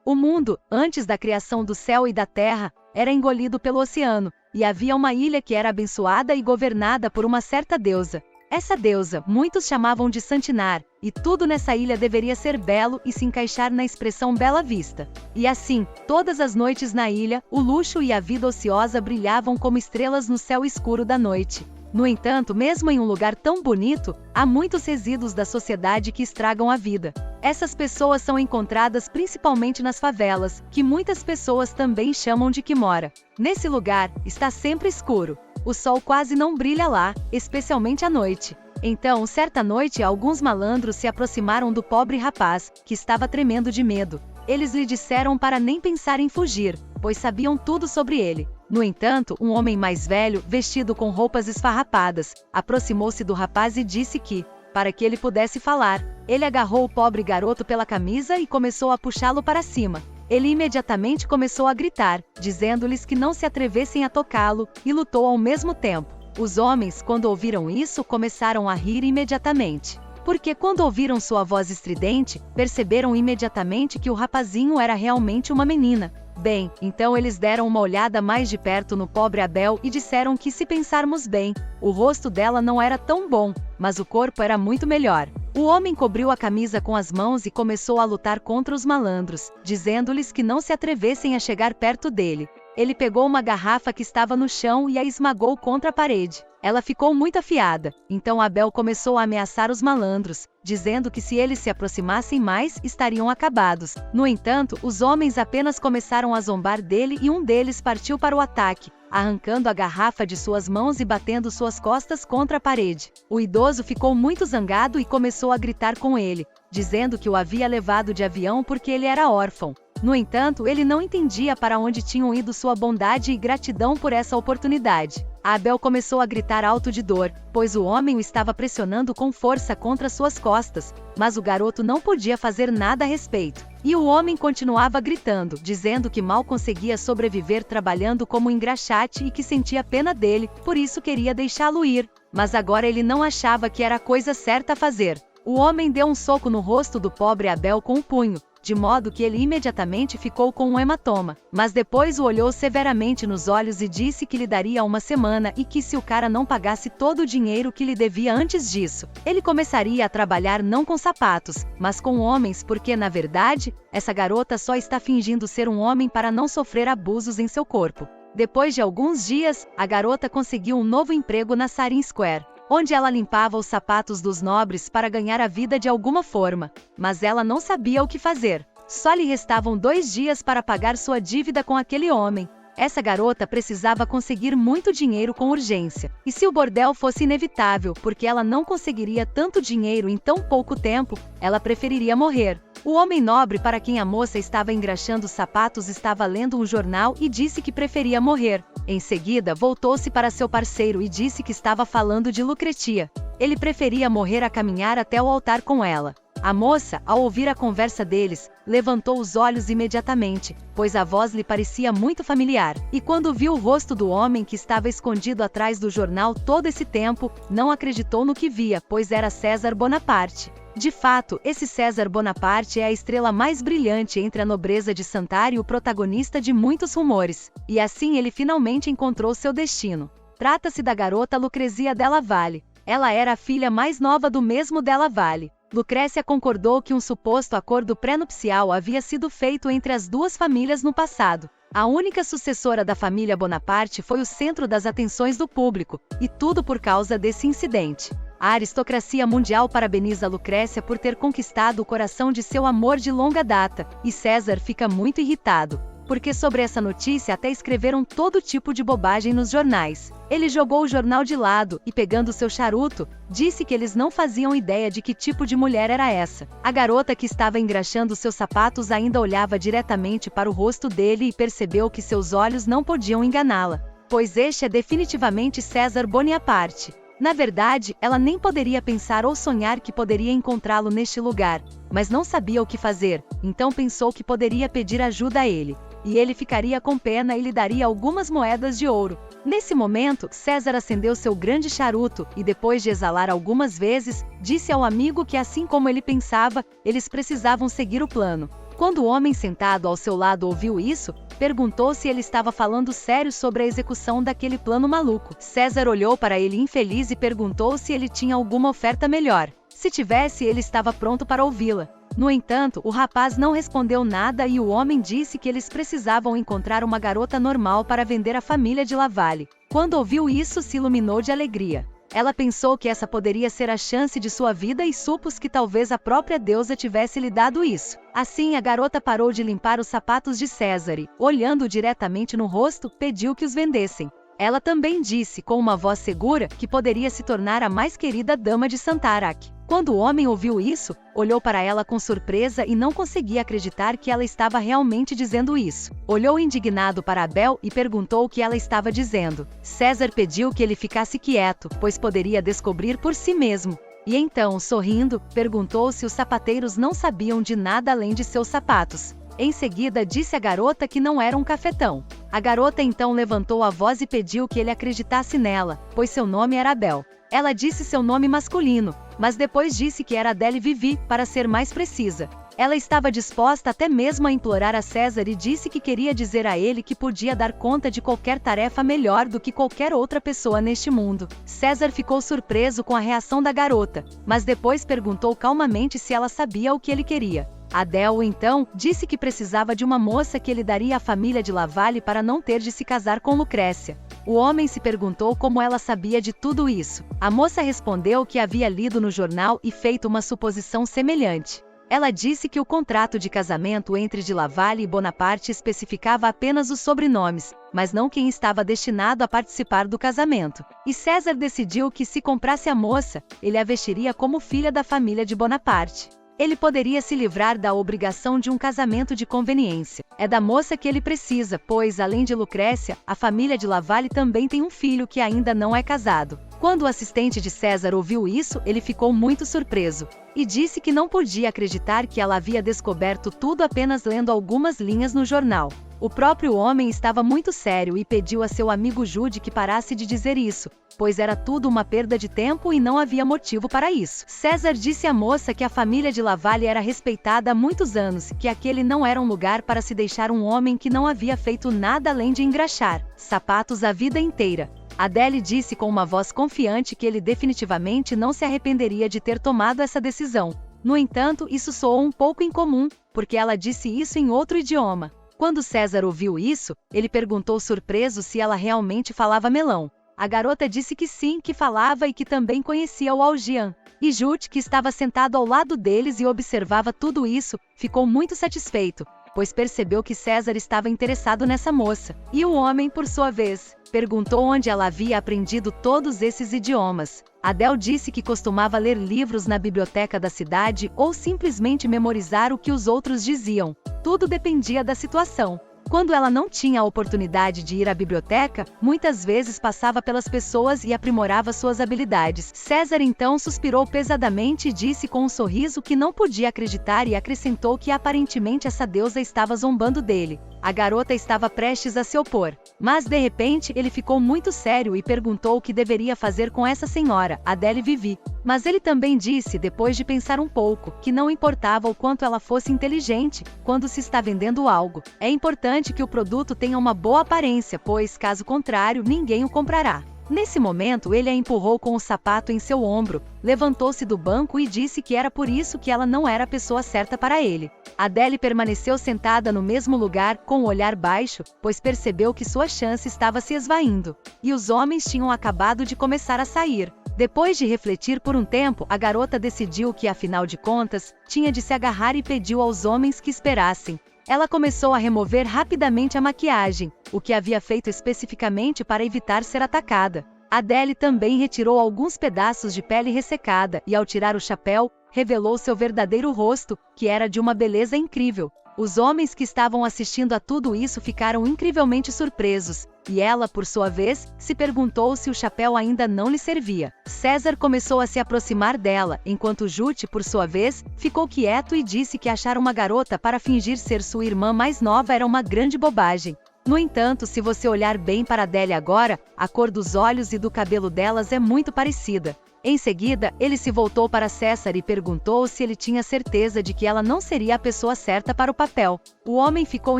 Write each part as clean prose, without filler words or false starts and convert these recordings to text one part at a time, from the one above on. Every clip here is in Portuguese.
O mundo, antes da criação do céu e da terra, era engolido pelo oceano, e havia uma ilha que era abençoada e governada por uma certa deusa. Essa deusa, muitos chamavam de Santinar, e tudo nessa ilha deveria ser belo e se encaixar na expressão Bela Vista. E assim, todas as noites na ilha, o luxo e a vida ociosa brilhavam como estrelas no céu escuro da noite. No entanto, mesmo em um lugar tão bonito, há muitos resíduos da sociedade que estragam a vida. Essas pessoas são encontradas principalmente nas favelas, que muitas pessoas também chamam de quimora. Nesse lugar, está sempre escuro. O sol quase não brilha lá, especialmente à noite. Então, certa noite, alguns malandros se aproximaram do pobre rapaz, que estava tremendo de medo. Eles lhe disseram para nem pensar em fugir, pois sabiam tudo sobre ele. No entanto, um homem mais velho, vestido com roupas esfarrapadas, aproximou-se do rapaz e disse que, para que ele pudesse falar, ele agarrou o pobre garoto pela camisa e começou a puxá-lo para cima. Ele imediatamente começou a gritar, dizendo-lhes que não se atrevessem a tocá-lo, e lutou ao mesmo tempo. Os homens, quando ouviram isso, começaram a rir imediatamente. Porque quando ouviram sua voz estridente, perceberam imediatamente que o rapazinho era realmente uma menina. Bem, então eles deram uma olhada mais de perto no pobre Abel e disseram que, se pensarmos bem, o rosto dela não era tão bom, mas o corpo era muito melhor. O homem cobriu a camisa com as mãos e começou a lutar contra os malandros, dizendo-lhes que não se atrevessem a chegar perto dele. Ele pegou uma garrafa que estava no chão e a esmagou contra a parede. Ela ficou muito afiada, então Abel começou a ameaçar os malandros, dizendo que se eles se aproximassem mais, estariam acabados. No entanto, os homens apenas começaram a zombar dele e um deles partiu para o ataque, arrancando a garrafa de suas mãos e batendo suas costas contra a parede. O idoso ficou muito zangado e começou a gritar com ele, dizendo que o havia levado de avião porque ele era órfão. No entanto, ele não entendia para onde tinham ido sua bondade e gratidão por essa oportunidade. Abel começou a gritar alto de dor, pois o homem o estava pressionando com força contra suas costas, mas o garoto não podia fazer nada a respeito. E o homem continuava gritando, dizendo que mal conseguia sobreviver trabalhando como engraxate e que sentia pena dele, por isso queria deixá-lo ir. Mas agora ele não achava que era a coisa certa a fazer. O homem deu um soco no rosto do pobre Abel com o punho, de modo que ele imediatamente ficou com um hematoma, mas depois o olhou severamente nos olhos e disse que lhe daria uma semana e que se o cara não pagasse todo o dinheiro que lhe devia antes disso, ele começaria a trabalhar não com sapatos, mas com homens porque, na verdade, essa garota só está fingindo ser um homem para não sofrer abusos em seu corpo. Depois de alguns dias, a garota conseguiu um novo emprego na Sarin Square, onde ela limpava os sapatos dos nobres para ganhar a vida de alguma forma, mas ela não sabia o que fazer. Só lhe restavam 2 dias para pagar sua dívida com aquele homem. Essa garota precisava conseguir muito dinheiro com urgência. E se o bordel fosse inevitável, porque ela não conseguiria tanto dinheiro em tão pouco tempo, ela preferiria morrer. O homem nobre para quem a moça estava engraxando os sapatos estava lendo um jornal e disse que preferia morrer. Em seguida, voltou-se para seu parceiro e disse que estava falando de Lucretia. Ele preferia morrer a caminhar até o altar com ela. A moça, ao ouvir a conversa deles, levantou os olhos imediatamente, pois a voz lhe parecia muito familiar. E quando viu o rosto do homem que estava escondido atrás do jornal todo esse tempo, não acreditou no que via, pois era César Bonaparte. De fato, esse César Bonaparte é a estrela mais brilhante entre a nobreza de Santar e o protagonista de muitos rumores. E assim ele finalmente encontrou seu destino. Trata-se da garota Lucrezia Della Valle. Ela era a filha mais nova do mesmo Della Valle. Lucrécia concordou que um suposto acordo pré-nupcial havia sido feito entre as duas famílias no passado. A única sucessora da família Bonaparte foi o centro das atenções do público, e tudo por causa desse incidente. A aristocracia mundial parabeniza Lucrécia por ter conquistado o coração de seu amor de longa data, e César fica muito irritado, porque sobre essa notícia até escreveram todo tipo de bobagem nos jornais. Ele jogou o jornal de lado e, pegando seu charuto, disse que eles não faziam ideia de que tipo de mulher era essa. A garota que estava engraxando seus sapatos ainda olhava diretamente para o rosto dele e percebeu que seus olhos não podiam enganá-la, pois este é definitivamente César Bonaparte. Na verdade, ela nem poderia pensar ou sonhar que poderia encontrá-lo neste lugar, mas não sabia o que fazer, então pensou que poderia pedir ajuda a ele, e ele ficaria com pena e lhe daria algumas moedas de ouro. Nesse momento, César acendeu seu grande charuto e, depois de exalar algumas vezes, disse ao amigo que, assim como ele pensava, eles precisavam seguir o plano. Quando o homem sentado ao seu lado ouviu isso, perguntou se ele estava falando sério sobre a execução daquele plano maluco. César olhou para ele infeliz e perguntou se ele tinha alguma oferta melhor. Se tivesse, ele estava pronto para ouvi-la. No entanto, o rapaz não respondeu nada e o homem disse que eles precisavam encontrar uma garota normal para vender à família de Lavalle. Quando ouviu isso, se iluminou de alegria. Ela pensou que essa poderia ser a chance de sua vida e supôs que talvez a própria deusa tivesse lhe dado isso. Assim, a garota parou de limpar os sapatos de César e, olhando diretamente no rosto, pediu que os vendessem. Ela também disse, com uma voz segura, que poderia se tornar a mais querida dama de Santarac. Quando o homem ouviu isso, olhou para ela com surpresa e não conseguia acreditar que ela estava realmente dizendo isso. Olhou indignado para Abel e perguntou o que ela estava dizendo. César pediu que ele ficasse quieto, pois poderia descobrir por si mesmo. E então, sorrindo, perguntou se os sapateiros não sabiam de nada além de seus sapatos. Em seguida, disse à garota que não era um cafetão. A garota então levantou a voz e pediu que ele acreditasse nela, pois seu nome era Abel. Ela disse seu nome masculino, mas depois disse que era Adele Vivi, para ser mais precisa. Ela estava disposta até mesmo a implorar a César e disse que queria dizer a ele que podia dar conta de qualquer tarefa melhor do que qualquer outra pessoa neste mundo. César ficou surpreso com a reação da garota, mas depois perguntou calmamente se ela sabia o que ele queria. Adele, então, disse que precisava de uma moça que ele daria à família de Lavalle para não ter de se casar com Lucrécia. O homem se perguntou como ela sabia de tudo isso. A moça respondeu que havia lido no jornal e feito uma suposição semelhante. Ela disse que o contrato de casamento entre de Lavalle e Bonaparte especificava apenas os sobrenomes, mas não quem estava destinado a participar do casamento. E César decidiu que se comprasse a moça, ele a vestiria como filha da família de Bonaparte. Ele poderia se livrar da obrigação de um casamento de conveniência. É da moça que ele precisa, pois, além de Lucrécia, a família de Lavalle também tem um filho que ainda não é casado. Quando o assistente de César ouviu isso, ele ficou muito surpreso. E disse que não podia acreditar que ela havia descoberto tudo apenas lendo algumas linhas no jornal. O próprio homem estava muito sério e pediu a seu amigo Jude que parasse de dizer isso, pois era tudo uma perda de tempo e não havia motivo para isso. César disse à moça que a família de Lavalle era respeitada há muitos anos, que aquele não era um lugar para se deixar um homem que não havia feito nada além de engraxar sapatos a vida inteira. Adele disse com uma voz confiante que ele definitivamente não se arrependeria de ter tomado essa decisão. No entanto, isso soou um pouco incomum, porque ela disse isso em outro idioma. Quando César ouviu isso, ele perguntou surpreso se ela realmente falava melão. A garota disse que sim, que falava e que também conhecia o Algian. E Jute, que estava sentado ao lado deles e observava tudo isso, ficou muito satisfeito, pois percebeu que César estava interessado nessa moça. E o homem, por sua vez, perguntou onde ela havia aprendido todos esses idiomas. Adele disse que costumava ler livros na biblioteca da cidade ou simplesmente memorizar o que os outros diziam. Tudo dependia da situação. Quando ela não tinha a oportunidade de ir à biblioteca, muitas vezes passava pelas pessoas e aprimorava suas habilidades. César então suspirou pesadamente e disse com um sorriso que não podia acreditar e acrescentou que aparentemente essa deusa estava zombando dele. A garota estava prestes a se opor, mas de repente ele ficou muito sério e perguntou o que deveria fazer com essa senhora, Adele Vivi. Mas ele também disse, depois de pensar um pouco, que não importava o quanto ela fosse inteligente, quando se está vendendo algo. É importante que o produto tenha uma boa aparência, pois, caso contrário, ninguém o comprará. Nesse momento, ele a empurrou com o sapato em seu ombro, levantou-se do banco e disse que era por isso que ela não era a pessoa certa para ele. Adele permaneceu sentada no mesmo lugar, com o olhar baixo, pois percebeu que sua chance estava se esvaindo. E os homens tinham acabado de começar a sair. Depois de refletir por um tempo, a garota decidiu que, afinal de contas, tinha de se agarrar e pediu aos homens que esperassem. Ela começou a remover rapidamente a maquiagem, o que havia feito especificamente para evitar ser atacada. Adele também retirou alguns pedaços de pele ressecada e, ao tirar o chapéu, revelou seu verdadeiro rosto, que era de uma beleza incrível. Os homens que estavam assistindo a tudo isso ficaram incrivelmente surpresos, e ela, por sua vez, se perguntou se o chapéu ainda não lhe servia. César começou a se aproximar dela, enquanto Jute, por sua vez, ficou quieto e disse que achar uma garota para fingir ser sua irmã mais nova era uma grande bobagem. No entanto, se você olhar bem para Adele agora, a cor dos olhos e do cabelo delas é muito parecida. Em seguida, ele se voltou para César e perguntou se ele tinha certeza de que ela não seria a pessoa certa para o papel. O homem ficou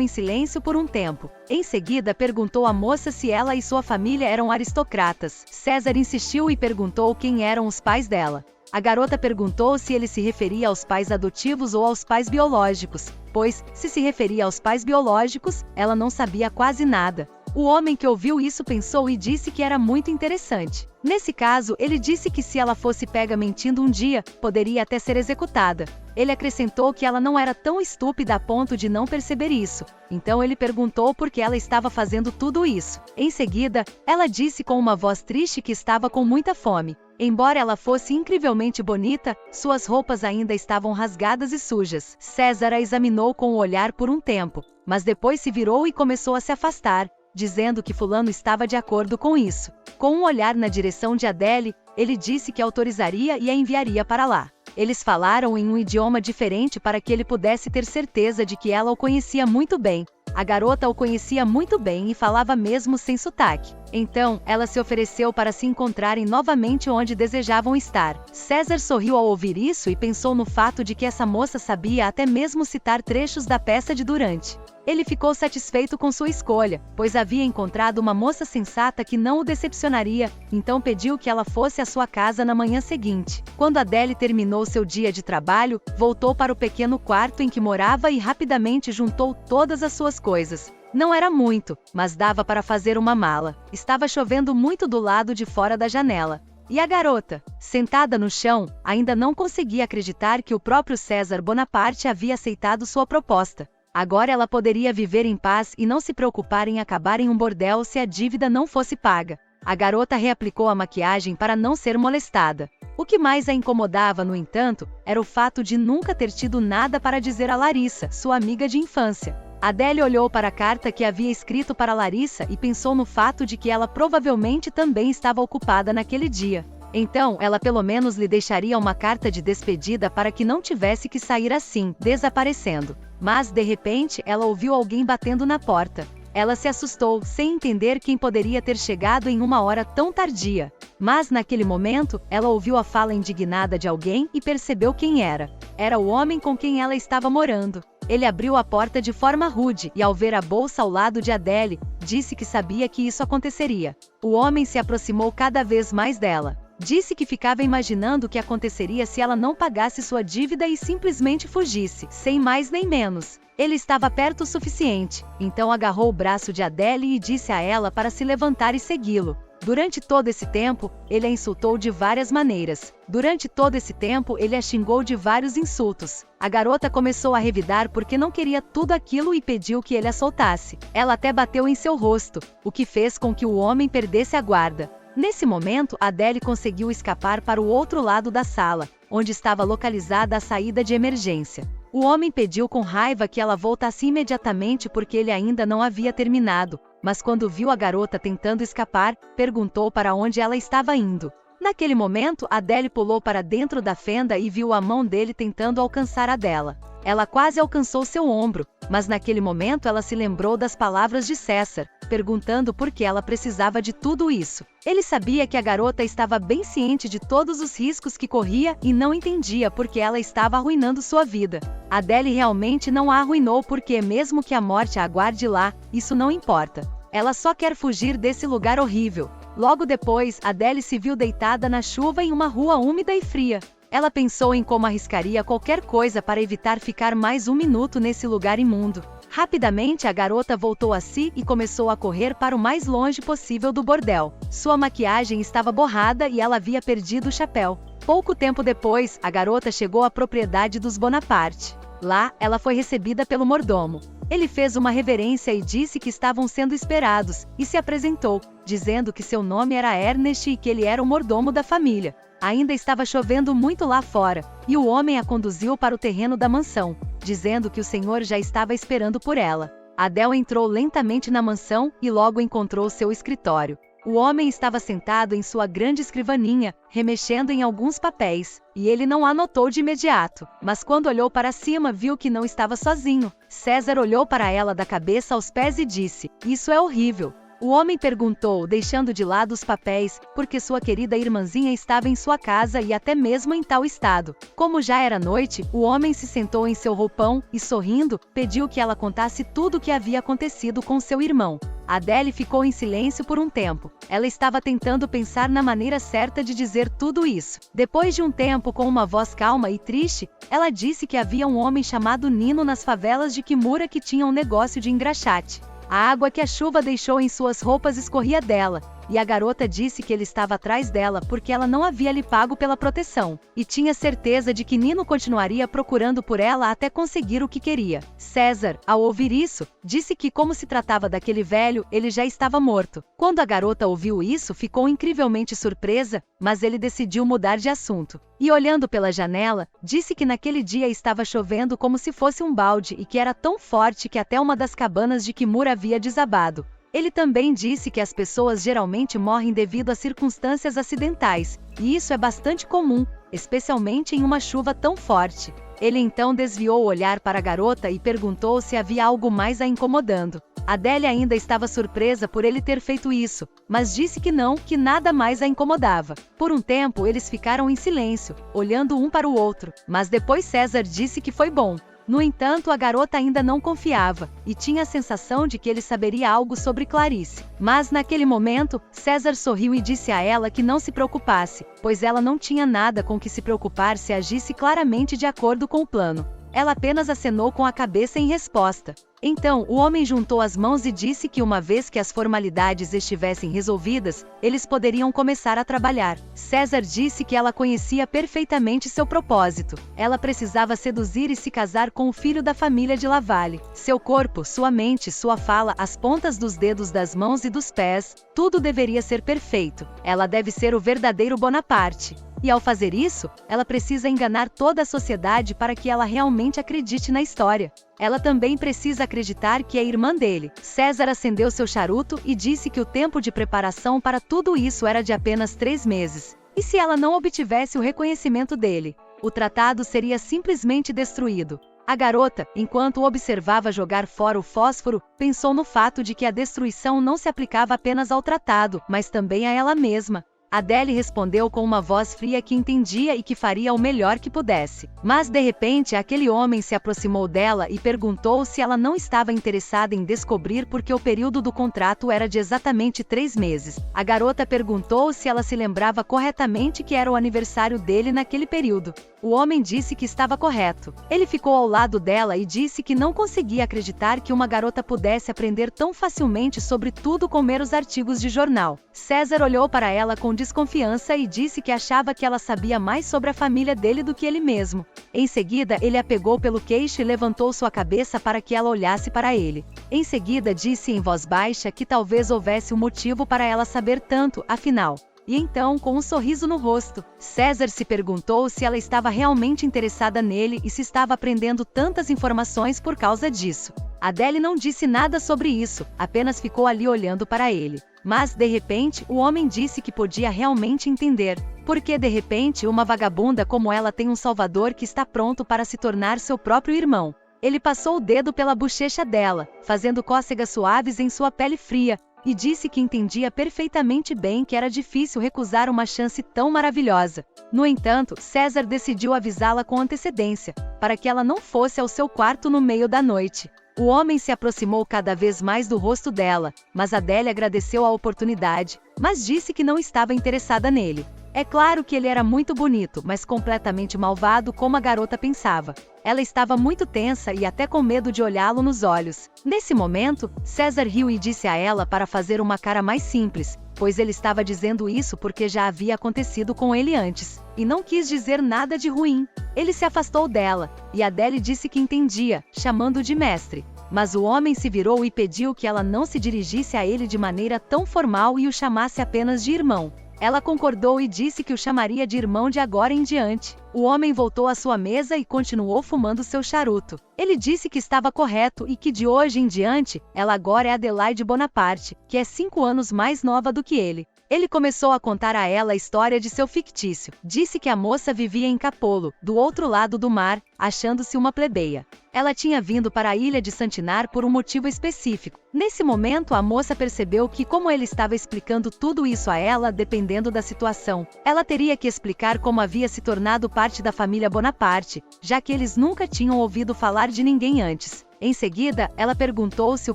em silêncio por um tempo. Em seguida, perguntou à moça se ela e sua família eram aristocratas. César insistiu e perguntou quem eram os pais dela. A garota perguntou se ele se referia aos pais adotivos ou aos pais biológicos, pois, se referia aos pais biológicos, ela não sabia quase nada. O homem que ouviu isso pensou e disse que era muito interessante. Nesse caso, ele disse que se ela fosse pega mentindo um dia, poderia até ser executada. Ele acrescentou que ela não era tão estúpida a ponto de não perceber isso. Então ele perguntou por que ela estava fazendo tudo isso. Em seguida, ela disse com uma voz triste que estava com muita fome. Embora ela fosse incrivelmente bonita, suas roupas ainda estavam rasgadas e sujas. César a examinou com o olhar por um tempo, mas depois se virou e começou a se afastar, dizendo que fulano estava de acordo com isso. Com um olhar na direção de Adele, ele disse que autorizaria e a enviaria para lá. Eles falaram em um idioma diferente para que ele pudesse ter certeza de que ela o conhecia muito bem. A garota o conhecia muito bem e falava mesmo sem sotaque. Então, ela se ofereceu para se encontrarem novamente onde desejavam estar. César sorriu ao ouvir isso e pensou no fato de que essa moça sabia até mesmo citar trechos da peça de Durante. Ele ficou satisfeito com sua escolha, pois havia encontrado uma moça sensata que não o decepcionaria, então pediu que ela fosse à sua casa na manhã seguinte. Quando Adele terminou seu dia de trabalho, voltou para o pequeno quarto em que morava e rapidamente juntou todas as suas coisas. Não era muito, mas dava para fazer uma mala. Estava chovendo muito do lado de fora da janela. E a garota, sentada no chão, ainda não conseguia acreditar que o próprio César Bonaparte havia aceitado sua proposta. Agora ela poderia viver em paz e não se preocupar em acabar em um bordel se a dívida não fosse paga. A garota reaplicou a maquiagem para não ser molestada. O que mais a incomodava, no entanto, era o fato de nunca ter tido nada para dizer a Larissa, sua amiga de infância. Adele olhou para a carta que havia escrito para Larissa e pensou no fato de que ela provavelmente também estava ocupada naquele dia. Então, ela pelo menos lhe deixaria uma carta de despedida para que não tivesse que sair assim, desaparecendo. Mas, de repente, ela ouviu alguém batendo na porta. Ela se assustou, sem entender quem poderia ter chegado em uma hora tão tardia. Mas, naquele momento, ela ouviu a fala indignada de alguém e percebeu quem era. Era o homem com quem ela estava morando. Ele abriu a porta de forma rude e, ao ver a bolsa ao lado de Adele, disse que sabia que isso aconteceria. O homem se aproximou cada vez mais dela. Disse que ficava imaginando o que aconteceria se ela não pagasse sua dívida e simplesmente fugisse, sem mais nem menos. Ele estava perto o suficiente, então agarrou o braço de Adele e disse a ela para se levantar e segui-lo. Durante todo esse tempo, ele a insultou de várias maneiras. Durante todo esse tempo, ele a xingou de vários insultos. A garota começou a revidar porque não queria tudo aquilo e pediu que ele a soltasse. Ela até bateu em seu rosto, o que fez com que o homem perdesse a guarda. Nesse momento, Adele conseguiu escapar para o outro lado da sala, onde estava localizada a saída de emergência. O homem pediu com raiva que ela voltasse imediatamente porque ele ainda não havia terminado, mas quando viu a garota tentando escapar, perguntou para onde ela estava indo. Naquele momento, Adele pulou para dentro da fenda e viu a mão dele tentando alcançar a dela. Ela quase alcançou seu ombro, mas naquele momento ela se lembrou das palavras de César, perguntando por que ela precisava de tudo isso. Ele sabia que a garota estava bem ciente de todos os riscos que corria e não entendia por que ela estava arruinando sua vida. Adele realmente não a arruinou porque, mesmo que a morte a aguarde lá, isso não importa. Ela só quer fugir desse lugar horrível. Logo depois, Adele se viu deitada na chuva em uma rua úmida e fria. Ela pensou em como arriscaria qualquer coisa para evitar ficar mais um minuto nesse lugar imundo. Rapidamente a garota voltou a si e começou a correr para o mais longe possível do bordel. Sua maquiagem estava borrada e ela havia perdido o chapéu. Pouco tempo depois, a garota chegou à propriedade dos Bonaparte. Lá, ela foi recebida pelo mordomo. Ele fez uma reverência e disse que estavam sendo esperados, e se apresentou, dizendo que seu nome era Ernest e que ele era o mordomo da família. Ainda estava chovendo muito lá fora, e o homem a conduziu para o terreno da mansão, dizendo que o senhor já estava esperando por ela. Adele entrou lentamente na mansão e logo encontrou seu escritório. O homem estava sentado em sua grande escrivaninha, remexendo em alguns papéis, e ele não a notou de imediato, mas quando olhou para cima viu que não estava sozinho. César olhou para ela da cabeça aos pés e disse: "Isso é horrível." O homem perguntou, deixando de lado os papéis, porque sua querida irmãzinha estava em sua casa e até mesmo em tal estado. Como já era noite, o homem se sentou em seu roupão e, sorrindo, pediu que ela contasse tudo o que havia acontecido com seu irmão. Adele ficou em silêncio por um tempo. Ela estava tentando pensar na maneira certa de dizer tudo isso. Depois de um tempo, com uma voz calma e triste, ela disse que havia um homem chamado Nino nas favelas de Kimura que tinha um negócio de engraxate. A água que a chuva deixou em suas roupas escorria dela, e a garota disse que ele estava atrás dela porque ela não havia lhe pago pela proteção, e tinha certeza de que Nino continuaria procurando por ela até conseguir o que queria. César, ao ouvir isso, disse que, como se tratava daquele velho, ele já estava morto. Quando a garota ouviu isso, ficou incrivelmente surpresa, mas ele decidiu mudar de assunto. E olhando pela janela, disse que naquele dia estava chovendo como se fosse um balde e que era tão forte que até uma das cabanas de Kimura havia desabado. Ele também disse que as pessoas geralmente morrem devido a circunstâncias acidentais, e isso é bastante comum, especialmente em uma chuva tão forte. Ele então desviou o olhar para a garota e perguntou se havia algo mais a incomodando. Adele ainda estava surpresa por ele ter feito isso, mas disse que não, que nada mais a incomodava. Por um tempo eles ficaram em silêncio, olhando um para o outro, mas depois César disse que foi bom. No entanto, a garota ainda não confiava, e tinha a sensação de que ele saberia algo sobre Clarice. Mas naquele momento, César sorriu e disse a ela que não se preocupasse, pois ela não tinha nada com que se preocupar se agisse claramente de acordo com o plano. Ela apenas acenou com a cabeça em resposta. Então, o homem juntou as mãos e disse que uma vez que as formalidades estivessem resolvidas, eles poderiam começar a trabalhar. César disse que ela conhecia perfeitamente seu propósito. Ela precisava seduzir e se casar com o filho da família de Lavalle. Seu corpo, sua mente, sua fala, as pontas dos dedos das mãos e dos pés, tudo deveria ser perfeito. Ela deve ser o verdadeiro Bonaparte. E ao fazer isso, ela precisa enganar toda a sociedade para que ela realmente acredite na história. Ela também precisa acreditar que é irmã dele. César acendeu seu charuto e disse que o tempo de preparação para tudo isso era de apenas 3 meses. E se ela não obtivesse o reconhecimento dele, o tratado seria simplesmente destruído. A garota, enquanto observava jogar fora o fósforo, pensou no fato de que a destruição não se aplicava apenas ao tratado, mas também a ela mesma. Adele respondeu com uma voz fria que entendia e que faria o melhor que pudesse. Mas de repente aquele homem se aproximou dela e perguntou se ela não estava interessada em descobrir porque o período do contrato era de exatamente 3 meses. A garota perguntou se ela se lembrava corretamente que era o aniversário dele naquele período. O homem disse que estava correto. Ele ficou ao lado dela e disse que não conseguia acreditar que uma garota pudesse aprender tão facilmente sobre tudo com meros artigos de jornal. César olhou para ela com desconfiança e disse que achava que ela sabia mais sobre a família dele do que ele mesmo. Em seguida, ele a pegou pelo queixo e levantou sua cabeça para que ela olhasse para ele. Em seguida, disse em voz baixa que talvez houvesse um motivo para ela saber tanto, afinal. E então, com um sorriso no rosto, César se perguntou se ela estava realmente interessada nele e se estava aprendendo tantas informações por causa disso. Adele não disse nada sobre isso, apenas ficou ali olhando para ele. Mas, de repente, o homem disse que podia realmente entender. Porque, de repente, uma vagabunda como ela tem um salvador que está pronto para se tornar seu próprio irmão. Ele passou o dedo pela bochecha dela, fazendo cócegas suaves em sua pele fria, e disse que entendia perfeitamente bem que era difícil recusar uma chance tão maravilhosa. No entanto, César decidiu avisá-la com antecedência, para que ela não fosse ao seu quarto no meio da noite. O homem se aproximou cada vez mais do rosto dela, mas Adele agradeceu a oportunidade, mas disse que não estava interessada nele. É claro que ele era muito bonito, mas completamente malvado como a garota pensava. Ela estava muito tensa e até com medo de olhá-lo nos olhos. Nesse momento, César riu e disse a ela para fazer uma cara mais simples, pois ele estava dizendo isso porque já havia acontecido com ele antes, e não quis dizer nada de ruim. Ele se afastou dela, e Adele disse que entendia, chamando-o de mestre. Mas o homem se virou e pediu que ela não se dirigisse a ele de maneira tão formal e o chamasse apenas de irmão. Ela concordou e disse que o chamaria de irmão de agora em diante. O homem voltou à sua mesa e continuou fumando seu charuto. Ele disse que estava correto e que de hoje em diante, ela agora é Adelaide Bonaparte, que é 5 anos mais nova do que ele. Ele começou a contar a ela a história de seu fictício. Disse que a moça vivia em Capolo, do outro lado do mar, achando-se uma plebeia. Ela tinha vindo para a ilha de Santinar por um motivo específico. Nesse momento, a moça percebeu que, como ele estava explicando tudo isso a ela, dependendo da situação, ela teria que explicar como havia se tornado parte da família Bonaparte, já que eles nunca tinham ouvido falar de ninguém antes. Em seguida, ela perguntou se o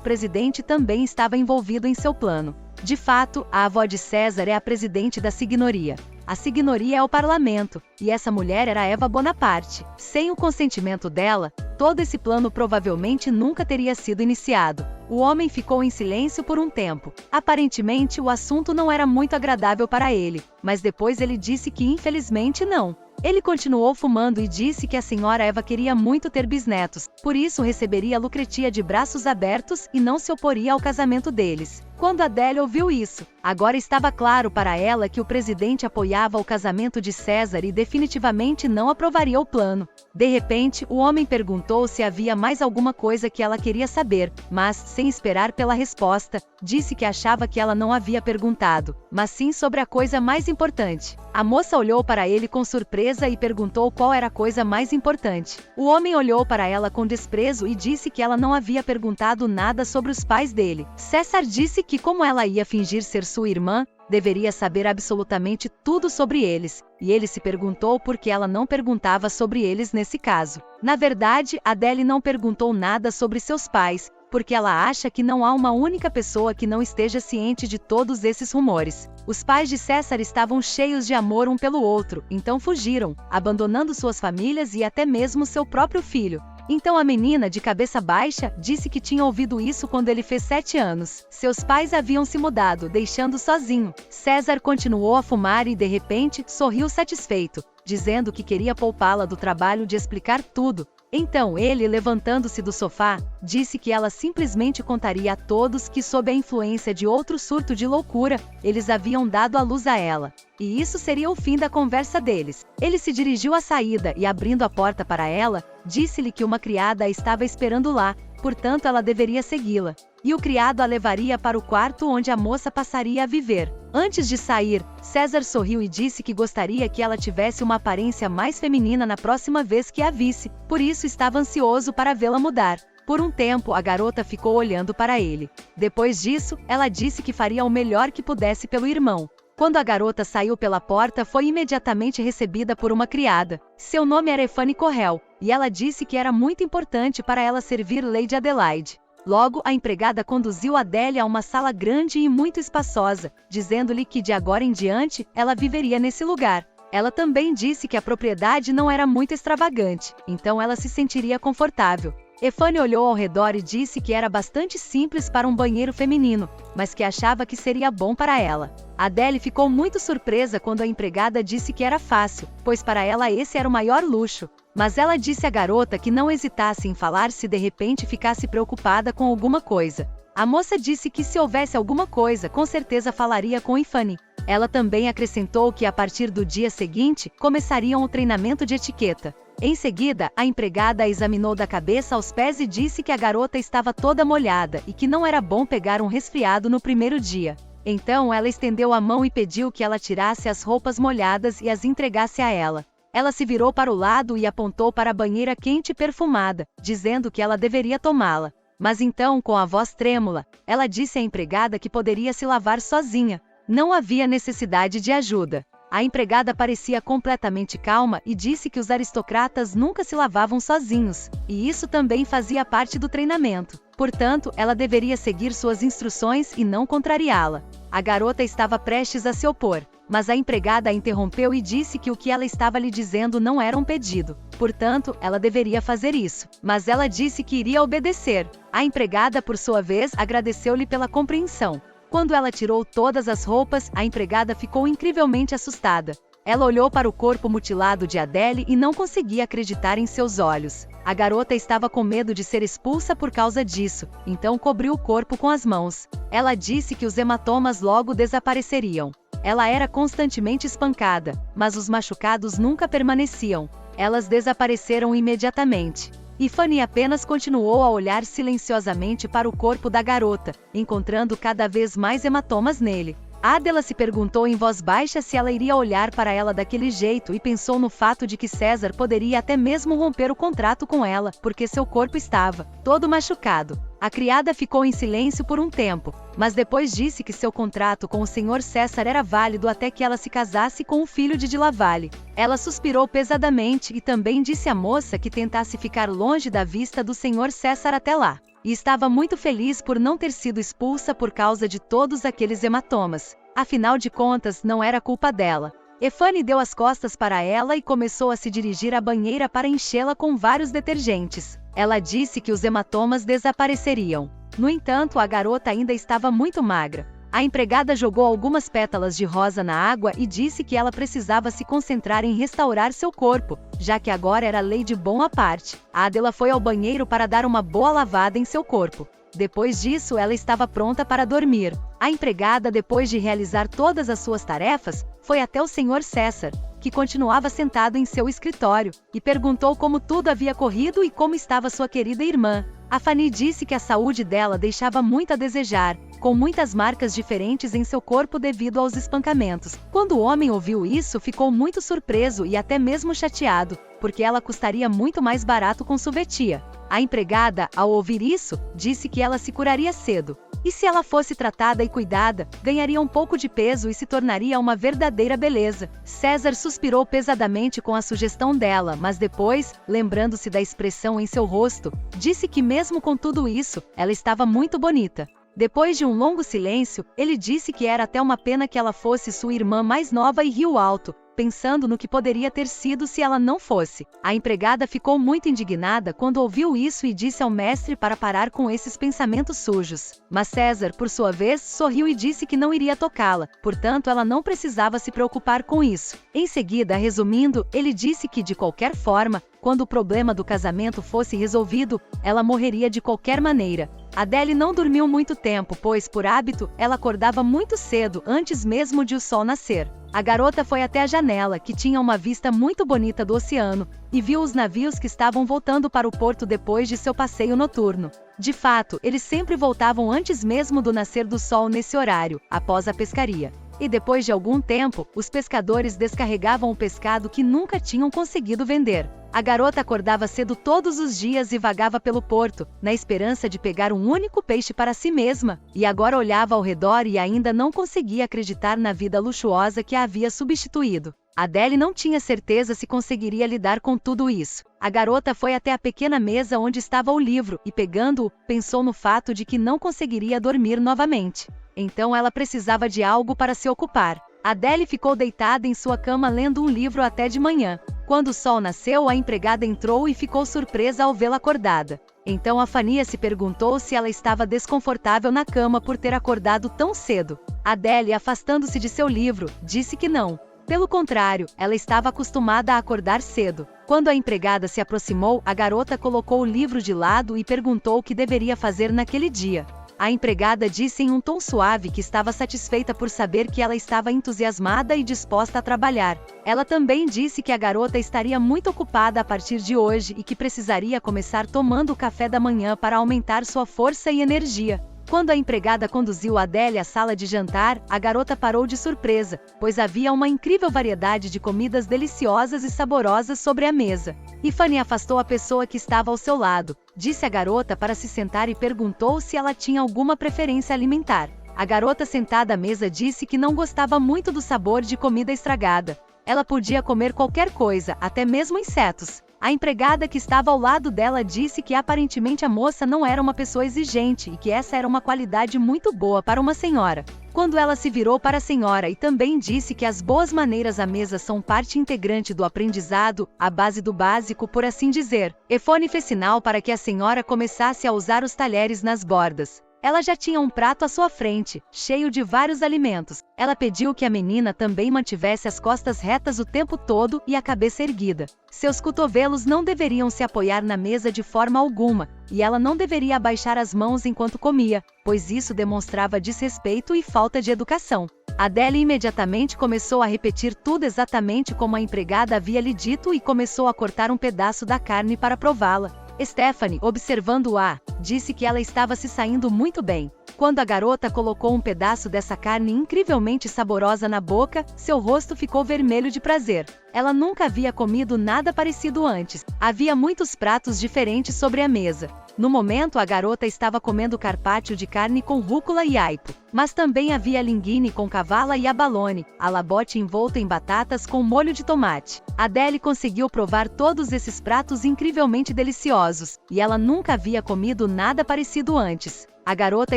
presidente também estava envolvido em seu plano. De fato, a avó de César é a presidente da Signoria. A Signoria é o parlamento, e essa mulher era Eva Bonaparte. Sem o consentimento dela, todo esse plano provavelmente nunca teria sido iniciado. O homem ficou em silêncio por um tempo. Aparentemente, o assunto não era muito agradável para ele, mas depois ele disse que infelizmente não. Ele continuou fumando e disse que a senhora Eva queria muito ter bisnetos, por isso receberia Lucretia de braços abertos e não se oporia ao casamento deles. Quando Adélia ouviu isso, agora estava claro para ela que o presidente apoiava o casamento de César e definitivamente não aprovaria o plano. De repente, o homem perguntou se havia mais alguma coisa que ela queria saber, mas, sem esperar pela resposta, disse que achava que ela não havia perguntado, mas sim sobre a coisa mais importante. A moça olhou para ele com surpresa e perguntou qual era a coisa mais importante. O homem olhou para ela com desprezo e disse que ela não havia perguntado nada sobre os pais dele. César disse que, como ela ia fingir ser sua irmã, deveria saber absolutamente tudo sobre eles, e ele se perguntou por que ela não perguntava sobre eles nesse caso. Na verdade, Adele não perguntou nada sobre seus pais, porque ela acha que não há uma única pessoa que não esteja ciente de todos esses rumores. Os pais de César estavam cheios de amor um pelo outro, então fugiram, abandonando suas famílias e até mesmo seu próprio filho. Então a menina, de cabeça baixa, disse que tinha ouvido isso quando ele fez 7 anos. Seus pais haviam se mudado, deixando sozinho. César continuou a fumar e, de repente, sorriu satisfeito, dizendo que queria poupá-la do trabalho de explicar tudo. Então ele, levantando-se do sofá, disse que ela simplesmente contaria a todos que, sob a influência de outro surto de loucura, eles haviam dado à luz a ela. E isso seria o fim da conversa deles. Ele se dirigiu à saída e, abrindo a porta para ela, disse-lhe que uma criada a estava esperando lá, portanto ela deveria segui-la. E o criado a levaria para o quarto onde a moça passaria a viver. Antes de sair, César sorriu e disse que gostaria que ela tivesse uma aparência mais feminina na próxima vez que a visse, por isso estava ansioso para vê-la mudar. Por um tempo, a garota ficou olhando para ele. Depois disso, ela disse que faria o melhor que pudesse pelo irmão. Quando a garota saiu pela porta, foi imediatamente recebida por uma criada. Seu nome era Efane Correl, e ela disse que era muito importante para ela servir Lady Adelaide. Logo, a empregada conduziu Adélia a uma sala grande e muito espaçosa, dizendo-lhe que de agora em diante, ela viveria nesse lugar. Ela também disse que a propriedade não era muito extravagante, então ela se sentiria confortável. Efane olhou ao redor e disse que era bastante simples para um banheiro feminino, mas que achava que seria bom para ela. Adele ficou muito surpresa quando a empregada disse que era fácil, pois para ela esse era o maior luxo. Mas ela disse à garota que não hesitasse em falar se de repente ficasse preocupada com alguma coisa. A moça disse que se houvesse alguma coisa, com certeza falaria com Efane. Ela também acrescentou que a partir do dia seguinte, começariam o treinamento de etiqueta. Em seguida, a empregada a examinou da cabeça aos pés e disse que a garota estava toda molhada e que não era bom pegar um resfriado no primeiro dia. Então ela estendeu a mão e pediu que ela tirasse as roupas molhadas e as entregasse a ela. Ela se virou para o lado e apontou para a banheira quente e perfumada, dizendo que ela deveria tomá-la. Mas então, com a voz trêmula, ela disse à empregada que poderia se lavar sozinha. Não havia necessidade de ajuda. A empregada parecia completamente calma e disse que os aristocratas nunca se lavavam sozinhos, e isso também fazia parte do treinamento. Portanto, ela deveria seguir suas instruções e não contrariá-la. A garota estava prestes a se opor, mas a empregada a interrompeu e disse que o que ela estava lhe dizendo não era um pedido. Portanto, ela deveria fazer isso, mas ela disse que iria obedecer. A empregada, por sua vez, agradeceu-lhe pela compreensão. Quando ela tirou todas as roupas, a empregada ficou incrivelmente assustada. Ela olhou para o corpo mutilado de Adele e não conseguia acreditar em seus olhos. A garota estava com medo de ser expulsa por causa disso, então cobriu o corpo com as mãos. Ela disse que os hematomas logo desapareceriam. Ela era constantemente espancada, mas os machucados nunca permaneciam. Elas desapareceram imediatamente. Efane apenas continuou a olhar silenciosamente para o corpo da garota, encontrando cada vez mais hematomas nele. Adela se perguntou em voz baixa se ela iria olhar para ela daquele jeito e pensou no fato de que César poderia até mesmo romper o contrato com ela, porque seu corpo estava todo machucado. A criada ficou em silêncio por um tempo, mas depois disse que seu contrato com o Sr. César era válido até que ela se casasse com o filho de Lavalle. Ela suspirou pesadamente e também disse à moça que tentasse ficar longe da vista do Sr. César até lá. E estava muito feliz por não ter sido expulsa por causa de todos aqueles hematomas. Afinal de contas, não era culpa dela. Efane deu as costas para ela e começou a se dirigir à banheira para enchê-la com vários detergentes. Ela disse que os hematomas desapareceriam. No entanto, a garota ainda estava muito magra. A empregada jogou algumas pétalas de rosa na água e disse que ela precisava se concentrar em restaurar seu corpo, já que agora era lei de bom à parte. Adela foi ao banheiro para dar uma boa lavada em seu corpo. Depois disso, ela estava pronta para dormir. A empregada, depois de realizar todas as suas tarefas, foi até o Sr. César, que continuava sentado em seu escritório, e perguntou como tudo havia corrido e como estava sua querida irmã. A Fanny disse que a saúde dela deixava muito a desejar, com muitas marcas diferentes em seu corpo devido aos espancamentos. Quando o homem ouviu isso, ficou muito surpreso e até mesmo chateado, porque ela custaria muito mais barato com Suvetia. A empregada, ao ouvir isso, disse que ela se curaria cedo. E se ela fosse tratada e cuidada, ganharia um pouco de peso e se tornaria uma verdadeira beleza. César suspirou pesadamente com a sugestão dela, mas depois, lembrando-se da expressão em seu rosto, disse que mesmo com tudo isso, ela estava muito bonita. Depois de um longo silêncio, ele disse que era até uma pena que ela fosse sua irmã mais nova e riu alto, pensando no que poderia ter sido se ela não fosse. A empregada ficou muito indignada quando ouviu isso e disse ao mestre para parar com esses pensamentos sujos. Mas César, por sua vez, sorriu e disse que não iria tocá-la, portanto ela não precisava se preocupar com isso. Em seguida, resumindo, ele disse que de qualquer forma, quando o problema do casamento fosse resolvido, ela morreria de qualquer maneira. Adele não dormiu muito tempo, pois, por hábito, ela acordava muito cedo, antes mesmo de o sol nascer. A garota foi até a janela, que tinha uma vista muito bonita do oceano, e viu os navios que estavam voltando para o porto depois de seu passeio noturno. De fato, eles sempre voltavam antes mesmo do nascer do sol nesse horário, após a pescaria. E depois de algum tempo, os pescadores descarregavam o pescado que nunca tinham conseguido vender. A garota acordava cedo todos os dias e vagava pelo porto, na esperança de pegar um único peixe para si mesma, e agora olhava ao redor e ainda não conseguia acreditar na vida luxuosa que a havia substituído. Adele não tinha certeza se conseguiria lidar com tudo isso. A garota foi até a pequena mesa onde estava o livro e, pegando-o, pensou no fato de que não conseguiria dormir novamente. Então ela precisava de algo para se ocupar. Adele ficou deitada em sua cama lendo um livro até de manhã. Quando o sol nasceu, a empregada entrou e ficou surpresa ao vê-la acordada. Então a Fania se perguntou se ela estava desconfortável na cama por ter acordado tão cedo. Adele, afastando-se de seu livro, disse que não. Pelo contrário, ela estava acostumada a acordar cedo. Quando a empregada se aproximou, a garota colocou o livro de lado e perguntou o que deveria fazer naquele dia. A empregada disse em um tom suave que estava satisfeita por saber que ela estava entusiasmada e disposta a trabalhar. Ela também disse que a garota estaria muito ocupada a partir de hoje e que precisaria começar tomando o café da manhã para aumentar sua força e energia. Quando a empregada conduziu Adele à sala de jantar, a garota parou de surpresa, pois havia uma incrível variedade de comidas deliciosas e saborosas sobre a mesa. E Fanny afastou a pessoa que estava ao seu lado, disse à garota para se sentar e perguntou se ela tinha alguma preferência alimentar. A garota sentada à mesa disse que não gostava muito do sabor de comida estragada. Ela podia comer qualquer coisa, até mesmo insetos. A empregada que estava ao lado dela disse que aparentemente a moça não era uma pessoa exigente e que essa era uma qualidade muito boa para uma senhora. Quando ela se virou para a senhora e também disse que as boas maneiras à mesa são parte integrante do aprendizado, a base do básico, por assim dizer. Efone fez sinal para que a senhora começasse a usar os talheres nas bordas. Ela já tinha um prato à sua frente, cheio de vários alimentos. Ela pediu que a menina também mantivesse as costas retas o tempo todo e a cabeça erguida. Seus cotovelos não deveriam se apoiar na mesa de forma alguma, e ela não deveria abaixar as mãos enquanto comia, pois isso demonstrava desrespeito e falta de educação. Adele imediatamente começou a repetir tudo exatamente como a empregada havia lhe dito e começou a cortar um pedaço da carne para prová-la. Stephanie, observando-a, disse que ela estava se saindo muito bem. Quando a garota colocou um pedaço dessa carne incrivelmente saborosa na boca, seu rosto ficou vermelho de prazer. Ela nunca havia comido nada parecido antes. Havia muitos pratos diferentes sobre a mesa. No momento, a garota estava comendo carpaccio de carne com rúcula e aipo. Mas também havia linguine com cavala e abalone, alabote envolto em batatas com molho de tomate. Adele conseguiu provar todos esses pratos incrivelmente deliciosos, e ela nunca havia comido nada parecido antes. A garota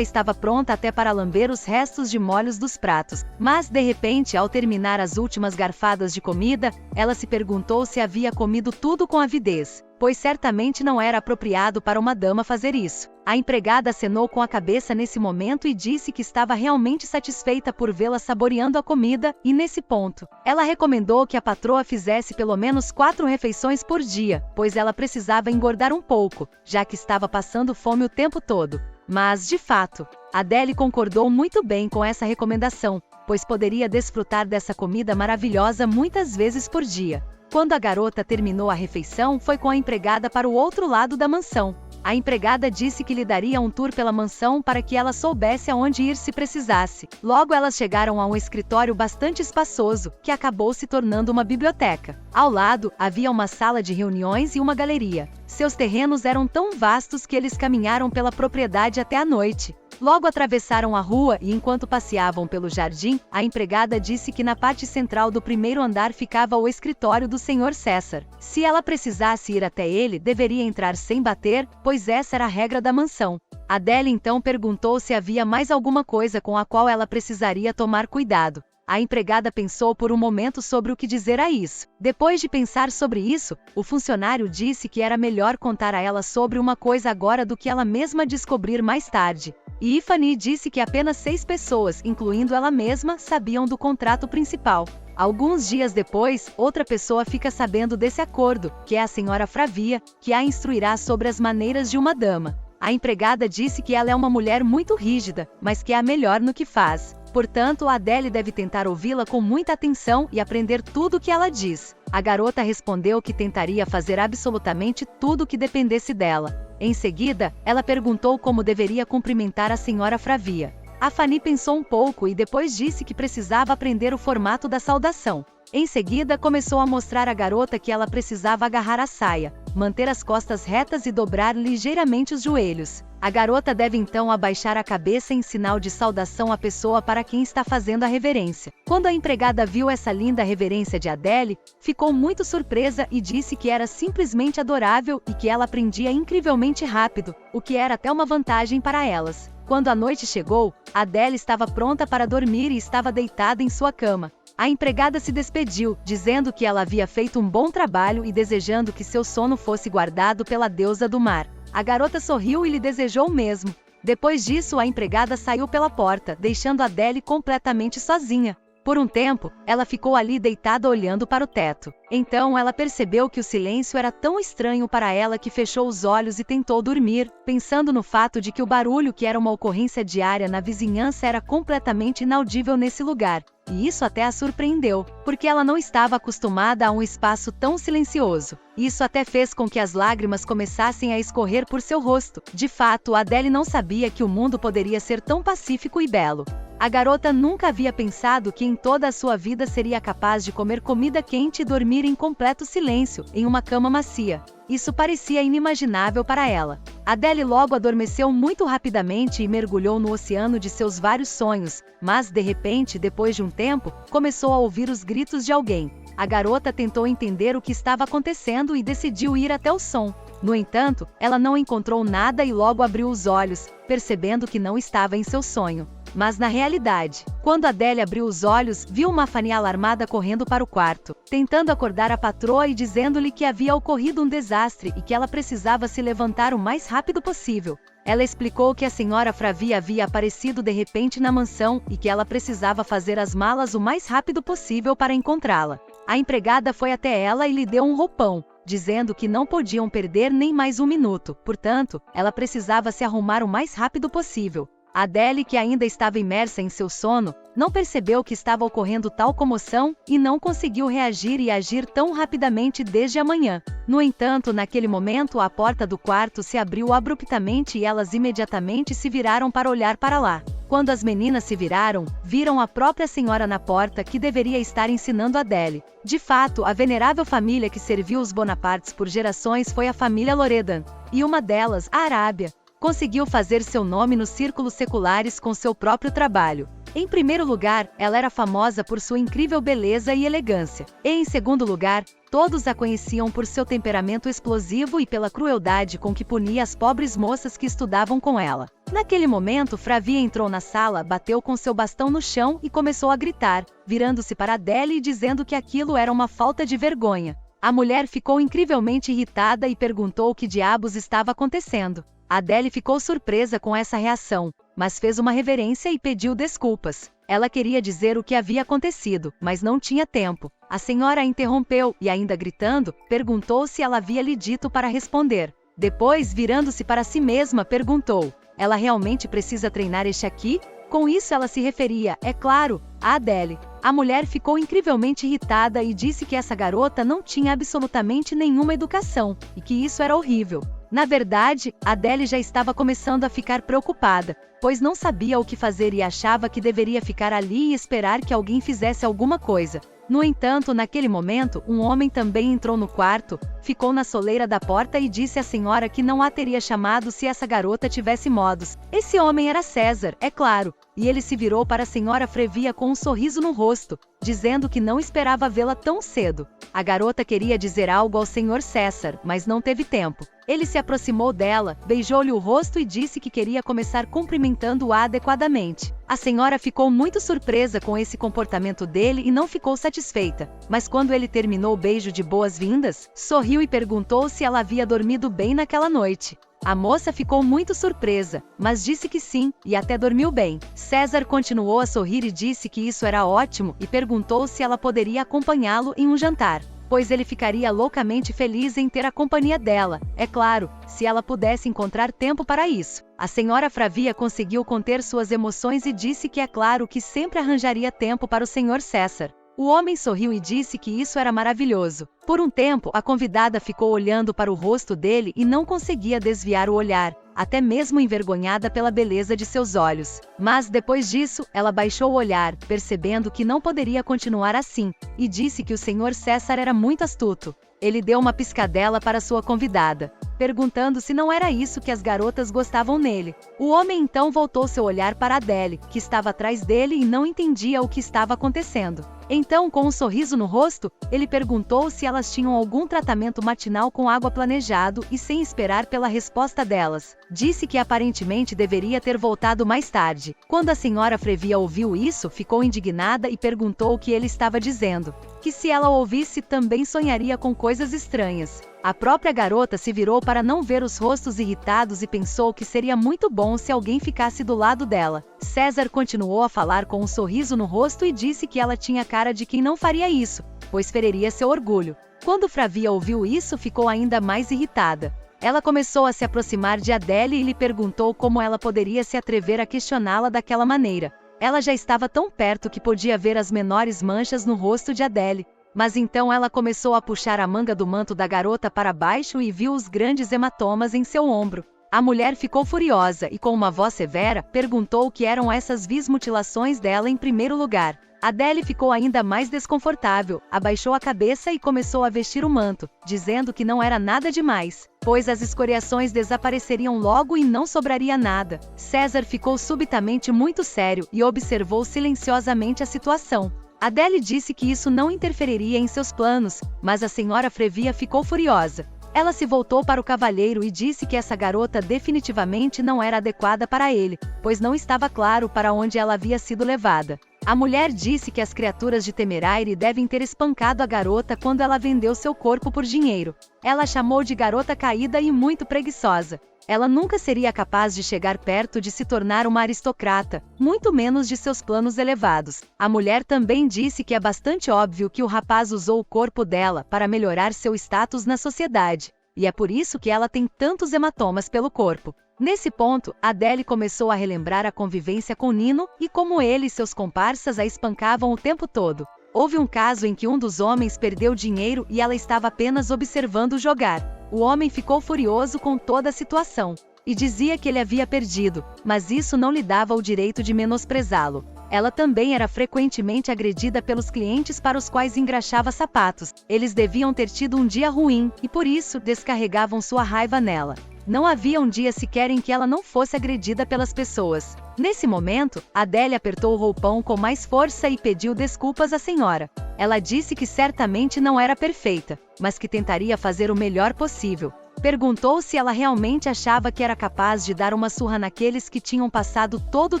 estava pronta até para lamber os restos de molhos dos pratos, mas de repente, ao terminar as últimas garfadas de comida, ela se perguntou se havia comido tudo com avidez, pois certamente não era apropriado para uma dama fazer isso. A empregada acenou com a cabeça nesse momento e disse que estava realmente satisfeita por vê-la saboreando a comida, e nesse ponto, ela recomendou que a patroa fizesse pelo menos 4 refeições por dia, pois ela precisava engordar um pouco, já que estava passando fome o tempo todo. Mas, de fato, Adele concordou muito bem com essa recomendação, pois poderia desfrutar dessa comida maravilhosa muitas vezes por dia. Quando a garota terminou a refeição, foi com a empregada para o outro lado da mansão. A empregada disse que lhe daria um tour pela mansão para que ela soubesse aonde ir se precisasse. Logo elas chegaram a um escritório bastante espaçoso, que acabou se tornando uma biblioteca. Ao lado, havia uma sala de reuniões e uma galeria. Seus terrenos eram tão vastos que eles caminharam pela propriedade até a noite. Logo atravessaram a rua e enquanto passeavam pelo jardim, a empregada disse que na parte central do primeiro andar ficava o escritório do Sr. César. Se ela precisasse ir até ele, deveria entrar sem bater, pois essa era a regra da mansão. Adele então perguntou se havia mais alguma coisa com a qual ela precisaria tomar cuidado. A empregada pensou por um momento sobre o que dizer a isso. Depois de pensar sobre isso, o funcionário disse que era melhor contar a ela sobre uma coisa agora do que ela mesma descobrir mais tarde. E Fanny disse que apenas 6 pessoas, incluindo ela mesma, sabiam do contrato principal. Alguns dias depois, outra pessoa fica sabendo desse acordo, que é a senhora Fravia, que a instruirá sobre as maneiras de uma dama. A empregada disse que ela é uma mulher muito rígida, mas que é a melhor no que faz. Portanto, Adele deve tentar ouvi-la com muita atenção e aprender tudo o que ela diz. A garota respondeu que tentaria fazer absolutamente tudo o que dependesse dela. Em seguida, ela perguntou como deveria cumprimentar a senhora Fravia. A Fanny pensou um pouco e depois disse que precisava aprender o formato da saudação. Em seguida, começou a mostrar à garota que ela precisava agarrar a saia, manter as costas retas e dobrar ligeiramente os joelhos. A garota deve então abaixar a cabeça em sinal de saudação à pessoa para quem está fazendo a reverência. Quando a empregada viu essa linda reverência de Adele, ficou muito surpresa e disse que era simplesmente adorável e que ela aprendia incrivelmente rápido, o que era até uma vantagem para elas. Quando a noite chegou, Adele estava pronta para dormir e estava deitada em sua cama. A empregada se despediu, dizendo que ela havia feito um bom trabalho e desejando que seu sono fosse guardado pela deusa do mar. A garota sorriu e lhe desejou o mesmo. Depois disso, a empregada saiu pela porta, deixando Adele completamente sozinha. Por um tempo, ela ficou ali deitada olhando para o teto. Então ela percebeu que o silêncio era tão estranho para ela que fechou os olhos e tentou dormir, pensando no fato de que o barulho que era uma ocorrência diária na vizinhança era completamente inaudível nesse lugar. E isso até a surpreendeu, porque ela não estava acostumada a um espaço tão silencioso. Isso até fez com que as lágrimas começassem a escorrer por seu rosto. De fato, Adele não sabia que o mundo poderia ser tão pacífico e belo. A garota nunca havia pensado que em toda a sua vida seria capaz de comer comida quente e dormir em completo silêncio, em uma cama macia. Isso parecia inimaginável para ela. Adele logo adormeceu muito rapidamente e mergulhou no oceano de seus vários sonhos, mas de repente, depois de um tempo, começou a ouvir os gritos de alguém. A garota tentou entender o que estava acontecendo e decidiu ir até o som. No entanto, ela não encontrou nada e logo abriu os olhos, percebendo que não estava em seu sonho. Mas na realidade, quando Adele abriu os olhos, viu uma Fanny alarmada correndo para o quarto, tentando acordar a patroa e dizendo-lhe que havia ocorrido um desastre e que ela precisava se levantar o mais rápido possível. Ela explicou que a senhora Fravia havia aparecido de repente na mansão e que ela precisava fazer as malas o mais rápido possível para encontrá-la. A empregada foi até ela e lhe deu um roupão, dizendo que não podiam perder nem mais um minuto, portanto, ela precisava se arrumar o mais rápido possível. Adele, que ainda estava imersa em seu sono, não percebeu que estava ocorrendo tal comoção e não conseguiu reagir e agir tão rapidamente desde a manhã. No entanto, naquele momento a porta do quarto se abriu abruptamente e elas imediatamente se viraram para olhar para lá. Quando as meninas se viraram, viram a própria senhora na porta que deveria estar ensinando Adele. De fato, a venerável família que serviu os Bonapartes por gerações foi a família Loredan, e uma delas, a Arábia, conseguiu fazer seu nome nos círculos seculares com seu próprio trabalho. Em primeiro lugar, ela era famosa por sua incrível beleza e elegância. E em segundo lugar, todos a conheciam por seu temperamento explosivo e pela crueldade com que punia as pobres moças que estudavam com ela. Naquele momento, Fravia entrou na sala, bateu com seu bastão no chão e começou a gritar, virando-se para Adele e dizendo que aquilo era uma falta de vergonha. A mulher ficou incrivelmente irritada e perguntou o que diabos estava acontecendo. Adele ficou surpresa com essa reação, mas fez uma reverência e pediu desculpas. Ela queria dizer o que havia acontecido, mas não tinha tempo. A senhora a interrompeu e, ainda gritando, perguntou se ela havia lhe dito para responder. Depois, virando-se para si mesma, perguntou: ela realmente precisa treinar este aqui? Com isso ela se referia, é claro, a Adele. A mulher ficou incrivelmente irritada e disse que essa garota não tinha absolutamente nenhuma educação, e que isso era horrível. Na verdade, Adele já estava começando a ficar preocupada, pois não sabia o que fazer e achava que deveria ficar ali e esperar que alguém fizesse alguma coisa. No entanto, naquele momento, um homem também entrou no quarto, ficou na soleira da porta e disse à senhora que não a teria chamado se essa garota tivesse modos. Esse homem era César, é claro, e ele se virou para a senhora Fravia com um sorriso no rosto, dizendo que não esperava vê-la tão cedo. A garota queria dizer algo ao senhor César, mas não teve tempo. Ele se aproximou dela, beijou-lhe o rosto e disse que queria começar cumprimentando-a adequadamente. A senhora ficou muito surpresa com esse comportamento dele e não ficou satisfeita, mas quando ele terminou o beijo de boas-vindas, sorriu e perguntou se ela havia dormido bem naquela noite. A moça ficou muito surpresa, mas disse que sim, e até dormiu bem. César continuou a sorrir e disse que isso era ótimo e perguntou se ela poderia acompanhá-lo em um jantar, pois ele ficaria loucamente feliz em ter a companhia dela, é claro, se ela pudesse encontrar tempo para isso. A senhora Fravia conseguiu conter suas emoções e disse que é claro que sempre arranjaria tempo para o senhor César. O homem sorriu e disse que isso era maravilhoso. Por um tempo, a convidada ficou olhando para o rosto dele e não conseguia desviar o olhar, até mesmo envergonhada pela beleza de seus olhos. Mas, depois disso, ela baixou o olhar, percebendo que não poderia continuar assim, e disse que o senhor César era muito astuto. Ele deu uma piscadela para sua convidada, perguntando se não era isso que as garotas gostavam nele. O homem então voltou seu olhar para Adele, que estava atrás dele e não entendia o que estava acontecendo. Então, com um sorriso no rosto, ele perguntou se elas tinham algum tratamento matinal com água planejado e, sem esperar pela resposta delas, disse que aparentemente deveria ter voltado mais tarde. Quando a senhora Fravia ouviu isso, ficou indignada e perguntou o que ele estava dizendo. Que se ela o ouvisse também sonharia com coisas estranhas. A própria garota se virou para não ver os rostos irritados e pensou que seria muito bom se alguém ficasse do lado dela. César continuou a falar com um sorriso no rosto e disse que ela tinha cara de quem não faria isso, pois feriria seu orgulho. Quando Fravia ouviu isso, ficou ainda mais irritada. Ela começou a se aproximar de Adele e lhe perguntou como ela poderia se atrever a questioná-la daquela maneira. Ela já estava tão perto que podia ver as menores manchas no rosto de Adele. Mas então ela começou a puxar a manga do manto da garota para baixo e viu os grandes hematomas em seu ombro. A mulher ficou furiosa e, com uma voz severa, perguntou o que eram essas vismutilações dela em primeiro lugar. Adele ficou ainda mais desconfortável, abaixou a cabeça e começou a vestir o manto, dizendo que não era nada demais, pois as escoriações desapareceriam logo e não sobraria nada. César ficou subitamente muito sério e observou silenciosamente a situação. Adele disse que isso não interferiria em seus planos, mas a senhora Fravia ficou furiosa. Ela se voltou para o cavalheiro e disse que essa garota definitivamente não era adequada para ele, pois não estava claro para onde ela havia sido levada. A mulher disse que as criaturas de Temeraire devem ter espancado a garota quando ela vendeu seu corpo por dinheiro. Ela a chamou de garota caída e muito preguiçosa. Ela nunca seria capaz de chegar perto de se tornar uma aristocrata, muito menos de seus planos elevados. A mulher também disse que é bastante óbvio que o rapaz usou o corpo dela para melhorar seu status na sociedade, e é por isso que ela tem tantos hematomas pelo corpo. Nesse ponto, Adele começou a relembrar a convivência com Nino e como ele e seus comparsas a espancavam o tempo todo. Houve um caso em que um dos homens perdeu dinheiro e ela estava apenas observando jogar. O homem ficou furioso com toda a situação e dizia que ele havia perdido, mas isso não lhe dava o direito de menosprezá-lo. Ela também era frequentemente agredida pelos clientes para os quais engraxava sapatos. Eles deviam ter tido um dia ruim e por isso descarregavam sua raiva nela. Não havia um dia sequer em que ela não fosse agredida pelas pessoas. Nesse momento, Adele apertou o roupão com mais força e pediu desculpas à senhora. Ela disse que certamente não era perfeita, mas que tentaria fazer o melhor possível. Perguntou se ela realmente achava que era capaz de dar uma surra naqueles que tinham passado todo o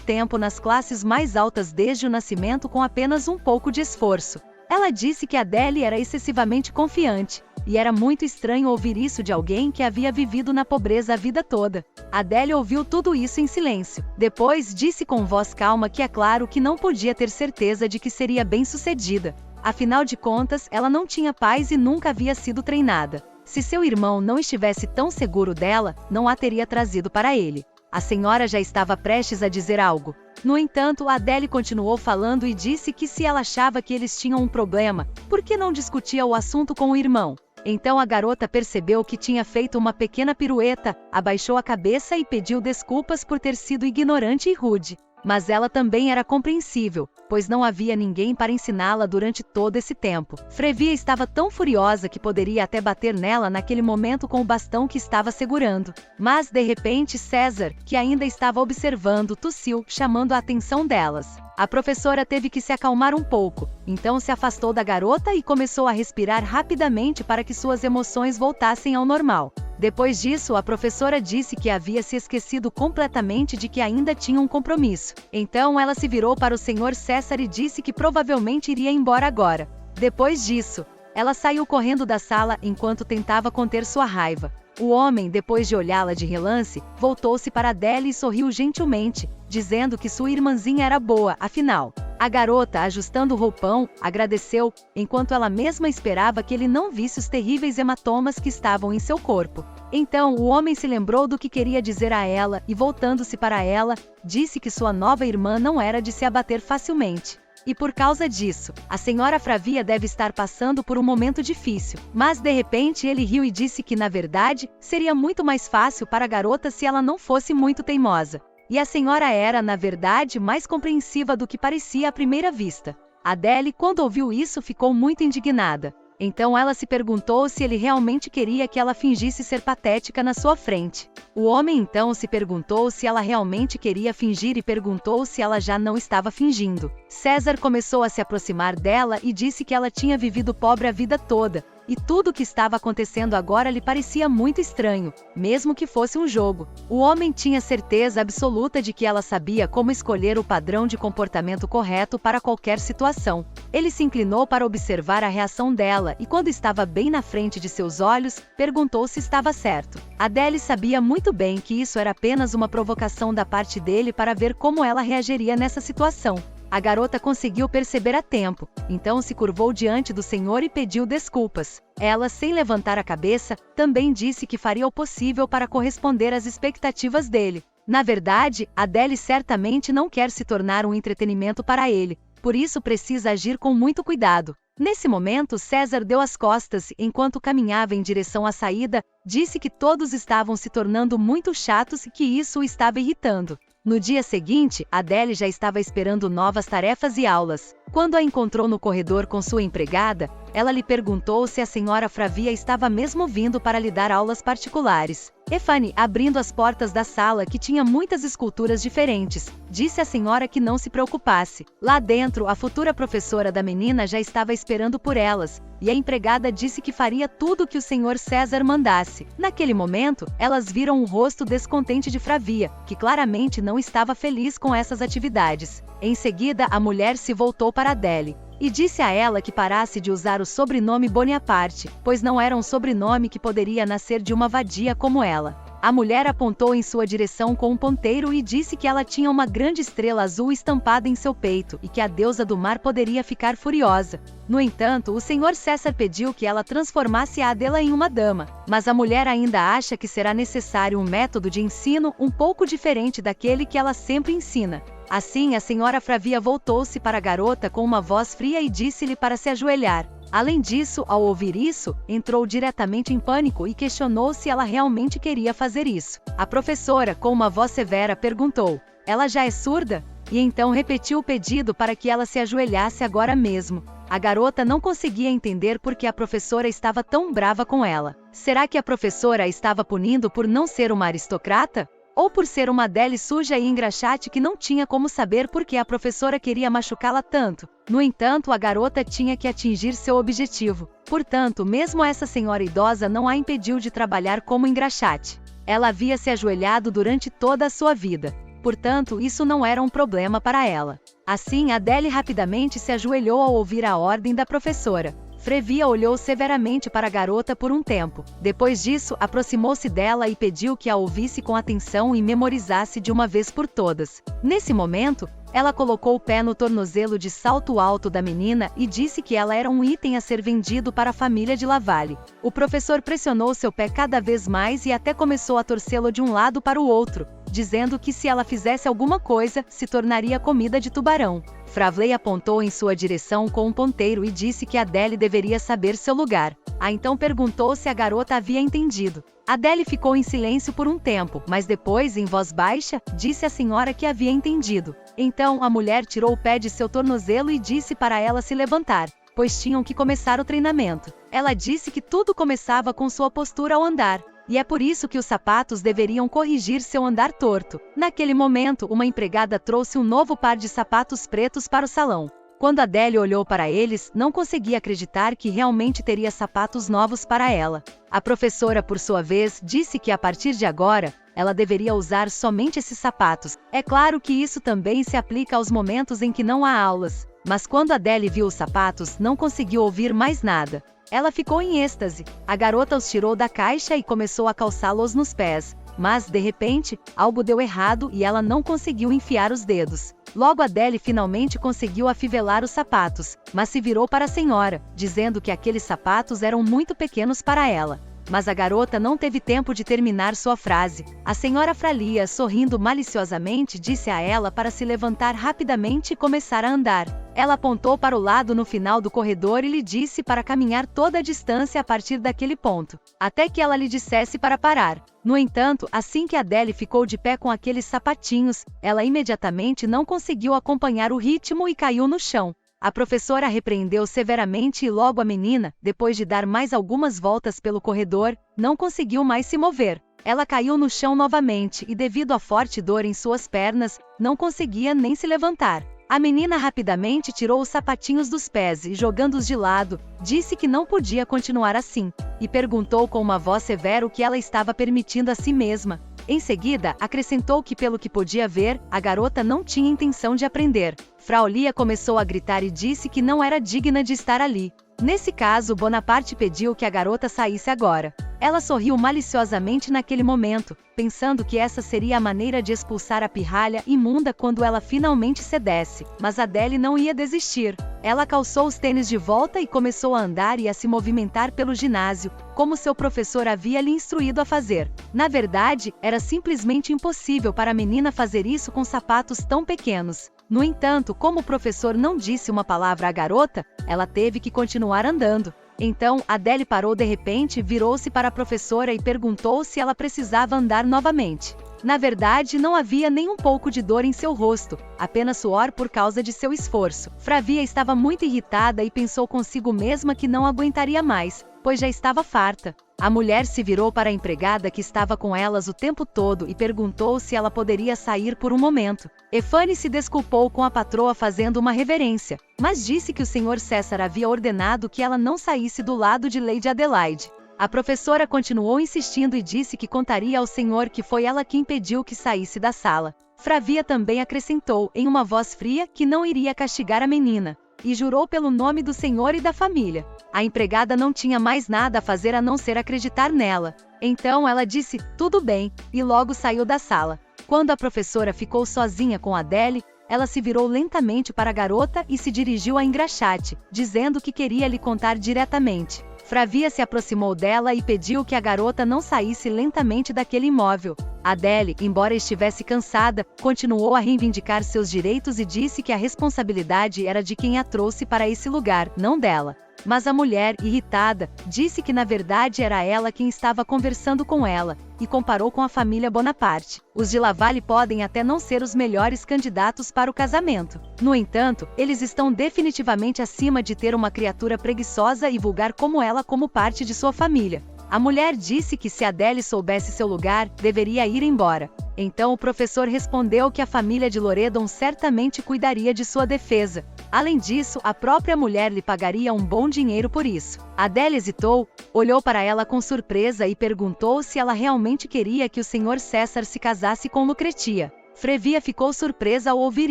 tempo nas classes mais altas desde o nascimento com apenas um pouco de esforço. Ela disse que Adele era excessivamente confiante, e era muito estranho ouvir isso de alguém que havia vivido na pobreza a vida toda. Adele ouviu tudo isso em silêncio. Depois disse com voz calma que é claro que não podia ter certeza de que seria bem-sucedida. Afinal de contas, ela não tinha pais e nunca havia sido treinada. Se seu irmão não estivesse tão seguro dela, não a teria trazido para ele. A senhora já estava prestes a dizer algo. No entanto, Adele continuou falando e disse que se ela achava que eles tinham um problema, por que não discutia o assunto com o irmão? Então a garota percebeu que tinha feito uma pequena pirueta, abaixou a cabeça e pediu desculpas por ter sido ignorante e rude. Mas ela também era compreensível, pois não havia ninguém para ensiná-la durante todo esse tempo. Frevia estava tão furiosa que poderia até bater nela naquele momento com o bastão que estava segurando. Mas, de repente, César, que ainda estava observando, tossiu, chamando a atenção delas. A professora teve que se acalmar um pouco, então se afastou da garota e começou a respirar rapidamente para que suas emoções voltassem ao normal. Depois disso, a professora disse que havia se esquecido completamente de que ainda tinha um compromisso. Então ela se virou para o Sr. César e disse que provavelmente iria embora agora. Depois disso, ela saiu correndo da sala enquanto tentava conter sua raiva. O homem, depois de olhá-la de relance, voltou-se para Adele e sorriu gentilmente, dizendo que sua irmãzinha era boa, afinal. A garota, ajustando o roupão, agradeceu, enquanto ela mesma esperava que ele não visse os terríveis hematomas que estavam em seu corpo. Então, o homem se lembrou do que queria dizer a ela e, voltando-se para ela, disse que sua nova irmã não era de se abater facilmente. E por causa disso, a senhora Fravia deve estar passando por um momento difícil. Mas de repente ele riu e disse que, na verdade, seria muito mais fácil para a garota se ela não fosse muito teimosa. E a senhora era, na verdade, mais compreensiva do que parecia à primeira vista. Adele, quando ouviu isso, ficou muito indignada. Então ela se perguntou se ele realmente queria que ela fingisse ser patética na sua frente. O homem então se perguntou se ela realmente queria fingir e perguntou se ela já não estava fingindo. César começou a se aproximar dela e disse que ela tinha vivido pobre a vida toda, e tudo o que estava acontecendo agora lhe parecia muito estranho, mesmo que fosse um jogo. O homem tinha certeza absoluta de que ela sabia como escolher o padrão de comportamento correto para qualquer situação. Ele se inclinou para observar a reação dela e, quando estava bem na frente de seus olhos, perguntou se estava certo. Adele sabia muito bem que isso era apenas uma provocação da parte dele para ver como ela reagiria nessa situação. A garota conseguiu perceber a tempo, então se curvou diante do senhor e pediu desculpas. Ela, sem levantar a cabeça, também disse que faria o possível para corresponder às expectativas dele. Na verdade, Adele certamente não quer se tornar um entretenimento para ele, por isso precisa agir com muito cuidado. Nesse momento, César deu as costas e, enquanto caminhava em direção à saída, disse que todos estavam se tornando muito chatos e que isso o estava irritando. No dia seguinte, Adele já estava esperando novas tarefas e aulas. Quando a encontrou no corredor com sua empregada, ela lhe perguntou se a senhora Fravia estava mesmo vindo para lhe dar aulas particulares. Efane, abrindo as portas da sala que tinha muitas esculturas diferentes, disse à senhora que não se preocupasse. Lá dentro, a futura professora da menina já estava esperando por elas, e a empregada disse que faria tudo o que o senhor César mandasse. Naquele momento, elas viram o rosto descontente de Fravia, que claramente não estava feliz com essas atividades. Em seguida, a mulher se voltou para Adele. e disse a ela que parasse de usar o sobrenome Bonaparte, pois não era um sobrenome que poderia nascer de uma vadia como ela. A mulher apontou em sua direção com um ponteiro e disse que ela tinha uma grande estrela azul estampada em seu peito e que a deusa do mar poderia ficar furiosa. No entanto, o Sr. César pediu que ela transformasse a Adela em uma dama, mas a mulher ainda acha que será necessário um método de ensino um pouco diferente daquele que ela sempre ensina. Assim, a senhora Fravia voltou-se para a garota com uma voz fria e disse-lhe para se ajoelhar. Além disso, ao ouvir isso, entrou diretamente em pânico e questionou se ela realmente queria fazer isso. A professora, com uma voz severa, perguntou: "Ela já é surda?" E então repetiu o pedido para que ela se ajoelhasse agora mesmo. A garota não conseguia entender por que a professora estava tão brava com ela. Será que a professora a estava punindo por não ser uma aristocrata? Ou por ser uma Adele suja e engraxate que não tinha como saber por que a professora queria machucá-la tanto? No entanto, a garota tinha que atingir seu objetivo. Portanto, mesmo essa senhora idosa não a impediu de trabalhar como engraxate. Ela havia se ajoelhado durante toda a sua vida. Portanto, isso não era um problema para ela. Assim, Adele rapidamente se ajoelhou ao ouvir a ordem da professora. Fravia olhou severamente para a garota por um tempo. Depois disso, aproximou-se dela e pediu que a ouvisse com atenção e memorizasse de uma vez por todas. Nesse momento, ela colocou o pé no tornozelo de salto alto da menina e disse que ela era um item a ser vendido para a família de Lavalle. O professor pressionou seu pé cada vez mais e até começou a torcê-lo de um lado para o outro, dizendo que se ela fizesse alguma coisa, se tornaria comida de tubarão. Fravia apontou em sua direção com um ponteiro e disse que Adele deveria saber seu lugar. Então perguntou se a garota havia entendido. Adele ficou em silêncio por um tempo, mas depois, em voz baixa, disse à senhora que havia entendido. Então a mulher tirou o pé de seu tornozelo e disse para ela se levantar, pois tinham que começar o treinamento. Ela disse que tudo começava com sua postura ao andar. E é por isso que os sapatos deveriam corrigir seu andar torto. Naquele momento, uma empregada trouxe um novo par de sapatos pretos para o salão. Quando Adele olhou para eles, não conseguia acreditar que realmente teria sapatos novos para ela. A professora, por sua vez, disse que a partir de agora, ela deveria usar somente esses sapatos. É claro que isso também se aplica aos momentos em que não há aulas. Mas quando Adele viu os sapatos, não conseguiu ouvir mais nada. Ela ficou em êxtase. A garota os tirou da caixa e começou a calçá-los nos pés. Mas, de repente, algo deu errado e ela não conseguiu enfiar os dedos. Logo Adele finalmente conseguiu afivelar os sapatos, mas se virou para a senhora, dizendo que aqueles sapatos eram muito pequenos para ela. Mas a garota não teve tempo de terminar sua frase. A senhora Fravia, sorrindo maliciosamente, disse a ela para se levantar rapidamente e começar a andar. Ela apontou para o lado no final do corredor e lhe disse para caminhar toda a distância a partir daquele ponto, até que ela lhe dissesse para parar. No entanto, assim que Adele ficou de pé com aqueles sapatinhos, ela imediatamente não conseguiu acompanhar o ritmo e caiu no chão. A professora a repreendeu severamente e logo a menina, depois de dar mais algumas voltas pelo corredor, não conseguiu mais se mover. Ela caiu no chão novamente e, devido à forte dor em suas pernas, não conseguia nem se levantar. A menina rapidamente tirou os sapatinhos dos pés e, jogando-os de lado, disse que não podia continuar assim, e perguntou com uma voz severa o que ela estava permitindo a si mesma. Em seguida, acrescentou que, pelo que podia ver, a garota não tinha intenção de aprender. Fravia começou a gritar e disse que não era digna de estar ali. Nesse caso, Bonaparte pediu que a garota saísse agora. Ela sorriu maliciosamente naquele momento, pensando que essa seria a maneira de expulsar a pirralha imunda quando ela finalmente cedesse. Mas Adele não ia desistir. Ela calçou os tênis de volta e começou a andar e a se movimentar pelo ginásio, como seu professor havia lhe instruído a fazer. Na verdade, era simplesmente impossível para a menina fazer isso com sapatos tão pequenos. No entanto, como o professor não disse uma palavra à garota, ela teve que continuar andando. Então, Adele parou de repente, virou-se para a professora e perguntou se ela precisava andar novamente. Na verdade, não havia nem um pouco de dor em seu rosto, apenas suor por causa de seu esforço. Fravia estava muito irritada e pensou consigo mesma que não aguentaria mais, pois já estava farta. A mulher se virou para a empregada que estava com elas o tempo todo e perguntou se ela poderia sair por um momento. Efane se desculpou com a patroa fazendo uma reverência, mas disse que o Sr. César havia ordenado que ela não saísse do lado de Lady Adelaide. A professora continuou insistindo e disse que contaria ao senhor que foi ela quem pediu que saísse da sala. Fravia também acrescentou, em uma voz fria, que não iria castigar a menina. e jurou pelo nome do Senhor e da família. A empregada não tinha mais nada a fazer a não ser acreditar nela. Então ela disse, tudo bem, e logo saiu da sala. Quando a professora ficou sozinha com Adele, ela se virou lentamente para a garota e se dirigiu a engraxate, dizendo que queria lhe contar diretamente. Fravia se aproximou dela e pediu que a garota não saísse lentamente daquele imóvel. Adele, embora estivesse cansada, continuou a reivindicar seus direitos e disse que a responsabilidade era de quem a trouxe para esse lugar, não dela. Mas a mulher, irritada, disse que na verdade era ela quem estava conversando com ela, e comparou com a família Bonaparte. Os de Lavalle podem até não ser os melhores candidatos para o casamento. No entanto, eles estão definitivamente acima de ter uma criatura preguiçosa e vulgar como ela como parte de sua família. A mulher disse que se Adele soubesse seu lugar, deveria ir embora. Então o professor respondeu que a família de Loredon certamente cuidaria de sua defesa. Além disso, a própria mulher lhe pagaria um bom dinheiro por isso. Adele hesitou, olhou para ela com surpresa e perguntou se ela realmente queria que o Sr. César se casasse com Lucretia. Fravia ficou surpresa ao ouvir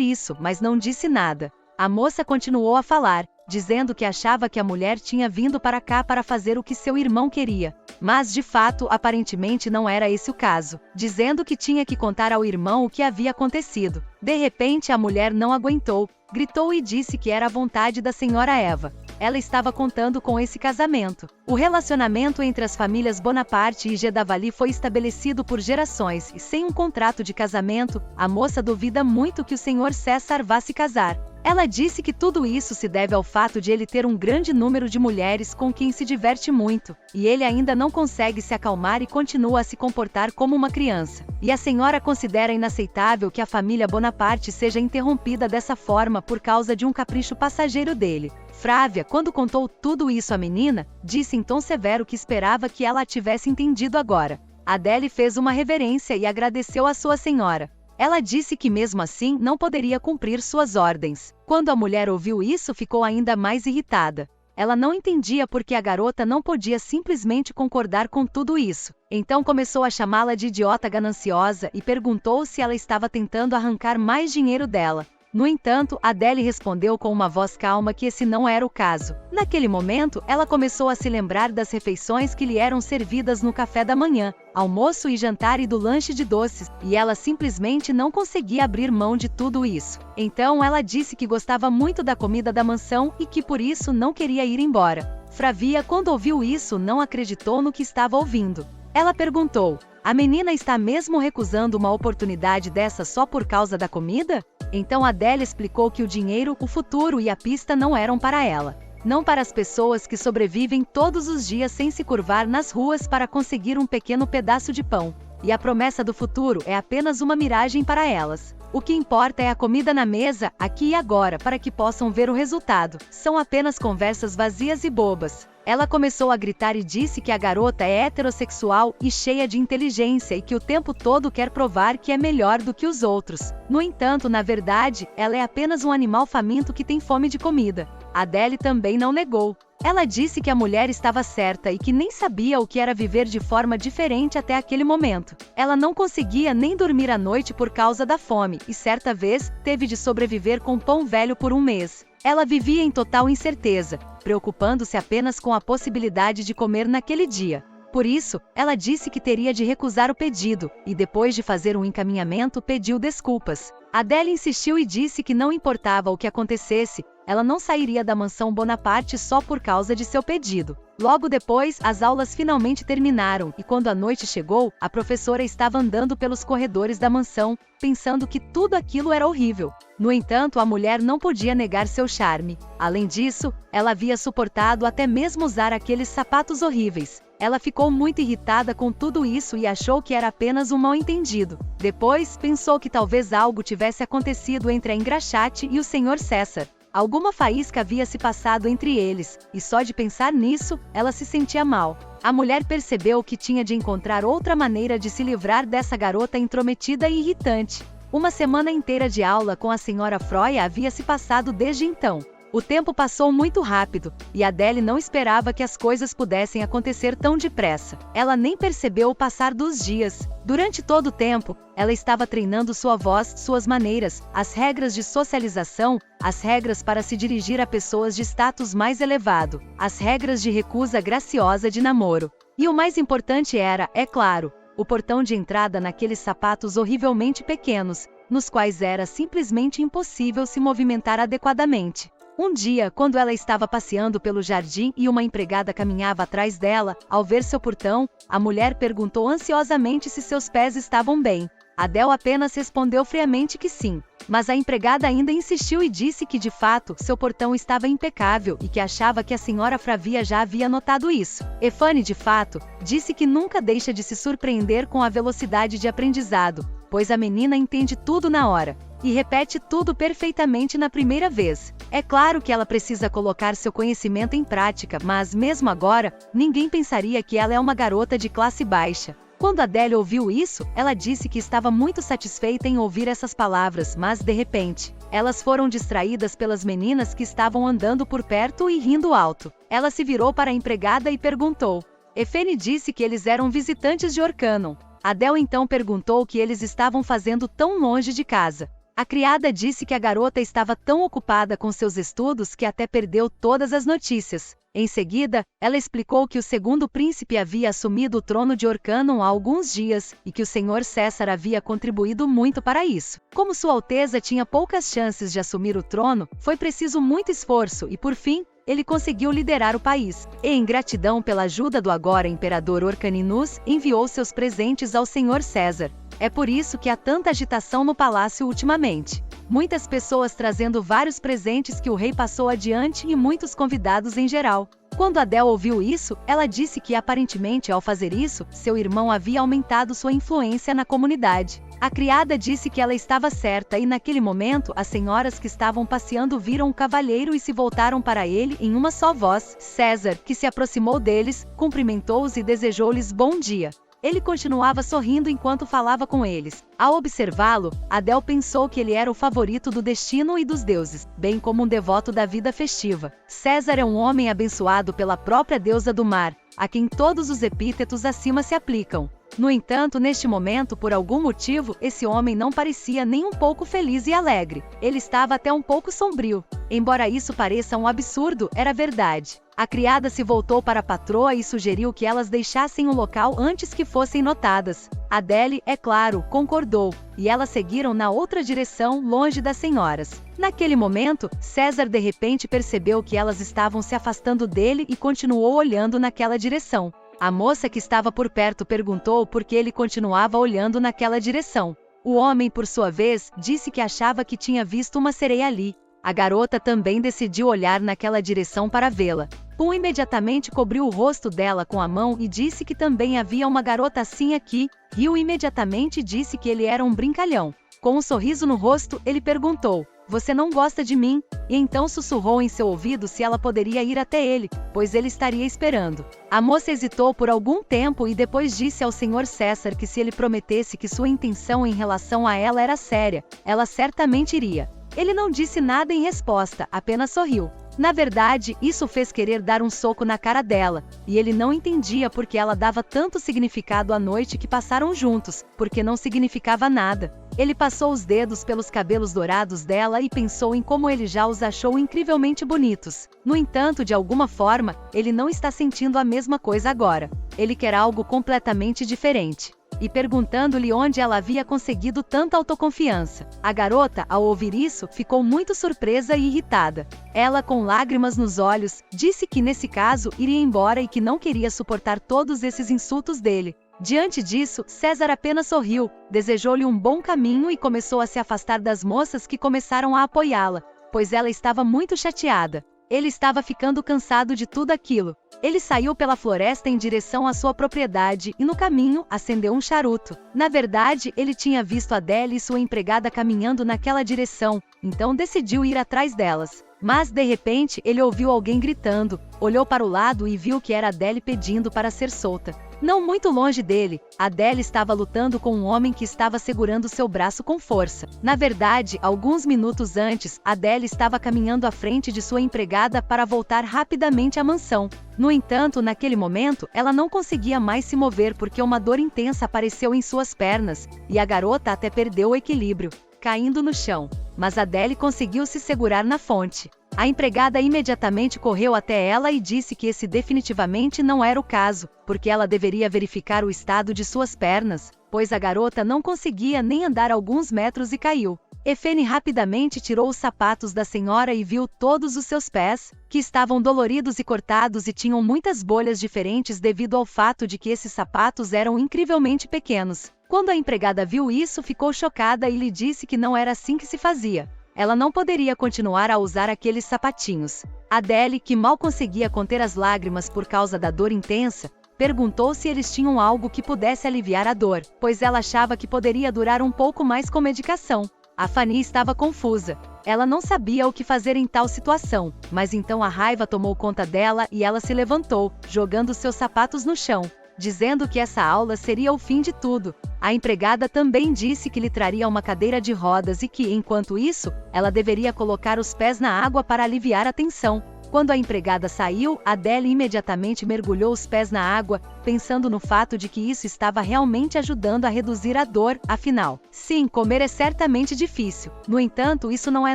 isso, mas não disse nada. A moça continuou a falar, dizendo que achava que a mulher tinha vindo para cá para fazer o que seu irmão queria. Mas, de fato, aparentemente não era esse o caso, dizendo que tinha que contar ao irmão o que havia acontecido. De repente, a mulher não aguentou, gritou e disse que era a vontade da senhora Eva. Ela estava contando com esse casamento. O relacionamento entre as famílias Bonaparte e Gedavali foi estabelecido por gerações e sem um contrato de casamento, a moça duvida muito que o Sr. César vá se casar. Ela disse que tudo isso se deve ao fato de ele ter um grande número de mulheres com quem se diverte muito, e ele ainda não consegue se acalmar e continua a se comportar como uma criança. E a senhora considera inaceitável que a família Bonaparte seja interrompida dessa forma por causa de um capricho passageiro dele. Fravia, quando contou tudo isso à menina, disse em tom severo que esperava que ela a tivesse entendido agora. Adele fez uma reverência e agradeceu à sua senhora. Ela disse que mesmo assim não poderia cumprir suas ordens. Quando a mulher ouviu isso, ficou ainda mais irritada. Ela não entendia por que a garota não podia simplesmente concordar com tudo isso. Então começou a chamá-la de idiota gananciosa e perguntou se ela estava tentando arrancar mais dinheiro dela. No entanto, Adele respondeu com uma voz calma que esse não era o caso. Naquele momento, ela começou a se lembrar das refeições que lhe eram servidas no café da manhã, almoço e jantar e do lanche de doces, e ela simplesmente não conseguia abrir mão de tudo isso. Então ela disse que gostava muito da comida da mansão e que por isso não queria ir embora. Fravia, quando ouviu isso, não acreditou no que estava ouvindo. Ela perguntou: a menina está mesmo recusando uma oportunidade dessa só por causa da comida? Então Adele explicou que o dinheiro, o futuro e a pista não eram para ela. Não para as pessoas que sobrevivem todos os dias sem se curvar nas ruas para conseguir um pequeno pedaço de pão. E a promessa do futuro é apenas uma miragem para elas. O que importa é a comida na mesa, aqui e agora, para que possam ver o resultado. São apenas conversas vazias e bobas. Ela começou a gritar e disse que a garota é heterossexual e cheia de inteligência e que o tempo todo quer provar que é melhor do que os outros. No entanto, na verdade, ela é apenas um animal faminto que tem fome de comida. Adele também não negou. Ela disse que a mulher estava certa e que nem sabia o que era viver de forma diferente até aquele momento. Ela não conseguia nem dormir à noite por causa da fome e certa vez teve de sobreviver com pão velho por um mês. Ela vivia em total incerteza, preocupando-se apenas com a possibilidade de comer naquele dia. Por isso, ela disse que teria de recusar o pedido, e depois de fazer um encaminhamento pediu desculpas. Adele insistiu e disse que não importava o que acontecesse, ela não sairia da mansão Bonaparte só por causa de seu pedido. Logo depois, as aulas finalmente terminaram, e quando a noite chegou, a professora estava andando pelos corredores da mansão, pensando que tudo aquilo era horrível. No entanto, a mulher não podia negar seu charme. Além disso, ela havia suportado até mesmo usar aqueles sapatos horríveis. Ela ficou muito irritada com tudo isso e achou que era apenas um mal-entendido. Depois, pensou que talvez algo tivesse acontecido entre a engraxate e o Sr. César. Alguma faísca havia se passado entre eles, e só de pensar nisso, ela se sentia mal. A mulher percebeu que tinha de encontrar outra maneira de se livrar dessa garota intrometida e irritante. Uma semana inteira de aula com a senhora Froia havia se passado desde então. O tempo passou muito rápido, e Adele não esperava que as coisas pudessem acontecer tão depressa. Ela nem percebeu o passar dos dias. Durante todo o tempo, ela estava treinando sua voz, suas maneiras, as regras de socialização, as regras para se dirigir a pessoas de status mais elevado, as regras de recusa graciosa de namoro. E o mais importante era, é claro, o portão de entrada naqueles sapatos horrivelmente pequenos, nos quais era simplesmente impossível se movimentar adequadamente. Um dia, quando ela estava passeando pelo jardim e uma empregada caminhava atrás dela, ao ver seu portão, a mulher perguntou ansiosamente se seus pés estavam bem. Adele apenas respondeu friamente que sim, mas a empregada ainda insistiu e disse que de fato, seu portão estava impecável e que achava que a senhora Fravia já havia notado isso. Efane, de fato, disse que nunca deixa de se surpreender com a velocidade de aprendizado, pois a menina entende tudo na hora e repete tudo perfeitamente na primeira vez. É claro que ela precisa colocar seu conhecimento em prática, mas mesmo agora, ninguém pensaria que ela é uma garota de classe baixa. Quando Adele ouviu isso, ela disse que estava muito satisfeita em ouvir essas palavras, mas de repente, elas foram distraídas pelas meninas que estavam andando por perto e rindo alto. Ela se virou para a empregada e perguntou. Efane disse que eles eram visitantes de Orcanon. Adele então perguntou o que eles estavam fazendo tão longe de casa. A criada disse que a garota estava tão ocupada com seus estudos que até perdeu todas as notícias. Em seguida, ela explicou que o segundo príncipe havia assumido o trono de Orcanon há alguns dias, e que o senhor César havia contribuído muito para isso. Como Sua Alteza tinha poucas chances de assumir o trono, foi preciso muito esforço e, por fim, ele conseguiu liderar o país. E, em gratidão pela ajuda do agora imperador Orcaninus, enviou seus presentes ao senhor César. É por isso que há tanta agitação no palácio ultimamente. Muitas pessoas trazendo vários presentes que o rei passou adiante e muitos convidados em geral. Quando Adele ouviu isso, ela disse que aparentemente ao fazer isso, seu irmão havia aumentado sua influência na comunidade. A criada disse que ela estava certa e naquele momento as senhoras que estavam passeando viram o cavalheiro e se voltaram para ele em uma só voz. César, que se aproximou deles, cumprimentou-os e desejou-lhes bom dia. Ele continuava sorrindo enquanto falava com eles. Ao observá-lo, Adele pensou que ele era o favorito do destino e dos deuses, bem como um devoto da vida festiva. César é um homem abençoado pela própria deusa do mar, a quem todos os epítetos acima se aplicam. No entanto, neste momento, por algum motivo, esse homem não parecia nem um pouco feliz e alegre. Ele estava até um pouco sombrio. Embora isso pareça um absurdo, era verdade. A criada se voltou para a patroa e sugeriu que elas deixassem o local antes que fossem notadas. Adele, é claro, concordou, e elas seguiram na outra direção, longe das senhoras. Naquele momento, César de repente percebeu que elas estavam se afastando dele e continuou olhando naquela direção. A moça que estava por perto perguntou por que ele continuava olhando naquela direção. O homem, por sua vez, disse que achava que tinha visto uma sereia ali. A garota também decidiu olhar naquela direção para vê-la. Pum imediatamente cobriu o rosto dela com a mão e disse que também havia uma garota assim aqui. Riu imediatamente e disse que ele era um brincalhão. Com um sorriso no rosto, ele perguntou: "Você não gosta de mim?" E então sussurrou em seu ouvido se ela poderia ir até ele, pois ele estaria esperando. A moça hesitou por algum tempo e depois disse ao senhor César que se ele prometesse que sua intenção em relação a ela era séria, ela certamente iria. Ele não disse nada em resposta, apenas sorriu. Na verdade, isso fez querer dar um soco na cara dela, e ele não entendia por que ela dava tanto significado à noite que passaram juntos, porque não significava nada. Ele passou os dedos pelos cabelos dourados dela e pensou em como ele já os achou incrivelmente bonitos. No entanto, de alguma forma, ele não está sentindo a mesma coisa agora. Ele quer algo completamente diferente. E perguntando-lhe onde ela havia conseguido tanta autoconfiança. A garota, ao ouvir isso, ficou muito surpresa e irritada. Ela, com lágrimas nos olhos, disse que nesse caso iria embora e que não queria suportar todos esses insultos dele. Diante disso, César apenas sorriu, desejou-lhe um bom caminho e começou a se afastar das moças que começaram a apoiá-la, pois ela estava muito chateada. Ele estava ficando cansado de tudo aquilo. Ele saiu pela floresta em direção à sua propriedade e no caminho acendeu um charuto. Na verdade, ele tinha visto Adele e sua empregada caminhando naquela direção, então decidiu ir atrás delas. Mas, de repente, ele ouviu alguém gritando, olhou para o lado e viu que era Adele pedindo para ser solta. Não muito longe dele, Adele estava lutando com um homem que estava segurando seu braço com força. Na verdade, alguns minutos antes, Adele estava caminhando à frente de sua empregada para voltar rapidamente à mansão. No entanto, naquele momento, ela não conseguia mais se mover porque uma dor intensa apareceu em suas pernas, e a garota até perdeu o equilíbrio, caindo no chão. Mas Adele conseguiu se segurar na fonte. A empregada imediatamente correu até ela e disse que esse definitivamente não era o caso, porque ela deveria verificar o estado de suas pernas, pois a garota não conseguia nem andar alguns metros e caiu. Efene rapidamente tirou os sapatos da senhora e viu todos os seus pés, que estavam doloridos e cortados e tinham muitas bolhas diferentes devido ao fato de que esses sapatos eram incrivelmente pequenos. Quando a empregada viu isso, ficou chocada e lhe disse que não era assim que se fazia. Ela não poderia continuar a usar aqueles sapatinhos. Adele, que mal conseguia conter as lágrimas por causa da dor intensa, perguntou se eles tinham algo que pudesse aliviar a dor, pois ela achava que poderia durar um pouco mais com medicação. A Fanny estava confusa. Ela não sabia o que fazer em tal situação, mas então a raiva tomou conta dela e ela se levantou, jogando seus sapatos no chão, dizendo que essa aula seria o fim de tudo. A empregada também disse que lhe traria uma cadeira de rodas e que, enquanto isso, ela deveria colocar os pés na água para aliviar a tensão. Quando a empregada saiu, Adele imediatamente mergulhou os pés na água, pensando no fato de que isso estava realmente ajudando a reduzir a dor. Afinal, sim, comer é certamente difícil. No entanto, isso não é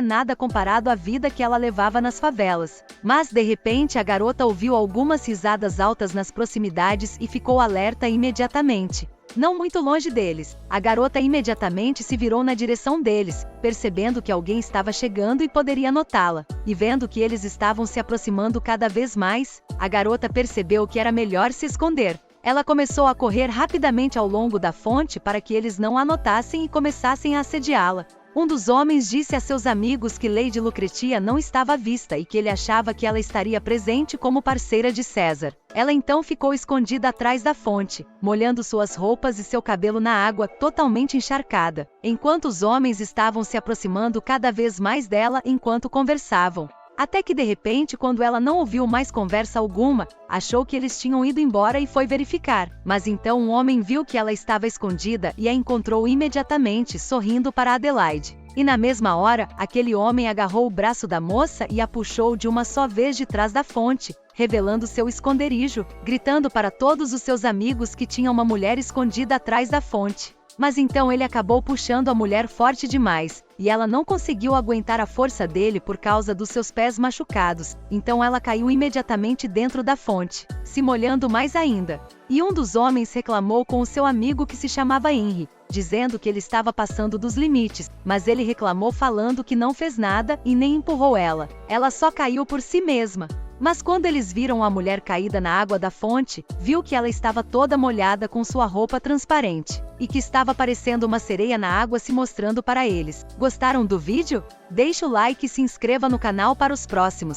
nada comparado à vida que ela levava nas favelas. Mas, de repente, a garota ouviu algumas risadas altas nas proximidades e ficou alerta imediatamente. Não muito longe deles, a garota imediatamente se virou na direção deles, percebendo que alguém estava chegando e poderia notá-la. E vendo que eles estavam se aproximando cada vez mais, a garota percebeu que era melhor se esconder. Ela começou a correr rapidamente ao longo da fonte para que eles não a notassem e começassem a assediá-la. Um dos homens disse a seus amigos que Lady Lucretia não estava à vista e que ele achava que ela estaria presente como parceira de César. Ela então ficou escondida atrás da fonte, molhando suas roupas e seu cabelo na água totalmente encharcada, enquanto os homens estavam se aproximando cada vez mais dela enquanto conversavam. Até que de repente, quando ela não ouviu mais conversa alguma, achou que eles tinham ido embora e foi verificar. Mas então um homem viu que ela estava escondida e a encontrou imediatamente, sorrindo para Adelaide. E na mesma hora, aquele homem agarrou o braço da moça e a puxou de uma só vez de trás da fonte, revelando seu esconderijo, gritando para todos os seus amigos que tinha uma mulher escondida atrás da fonte. Mas então ele acabou puxando a mulher forte demais, e ela não conseguiu aguentar a força dele por causa dos seus pés machucados, então ela caiu imediatamente dentro da fonte, se molhando mais ainda. E um dos homens reclamou com o seu amigo que se chamava Henry, dizendo que ele estava passando dos limites, mas ele reclamou falando que não fez nada e nem empurrou ela. Ela só caiu por si mesma. Mas quando eles viram a mulher caída na água da fonte, viu que ela estava toda molhada com sua roupa transparente, e que estava parecendo uma sereia na água se mostrando para eles. Gostaram do vídeo? Deixe o like e se inscreva no canal para os próximos.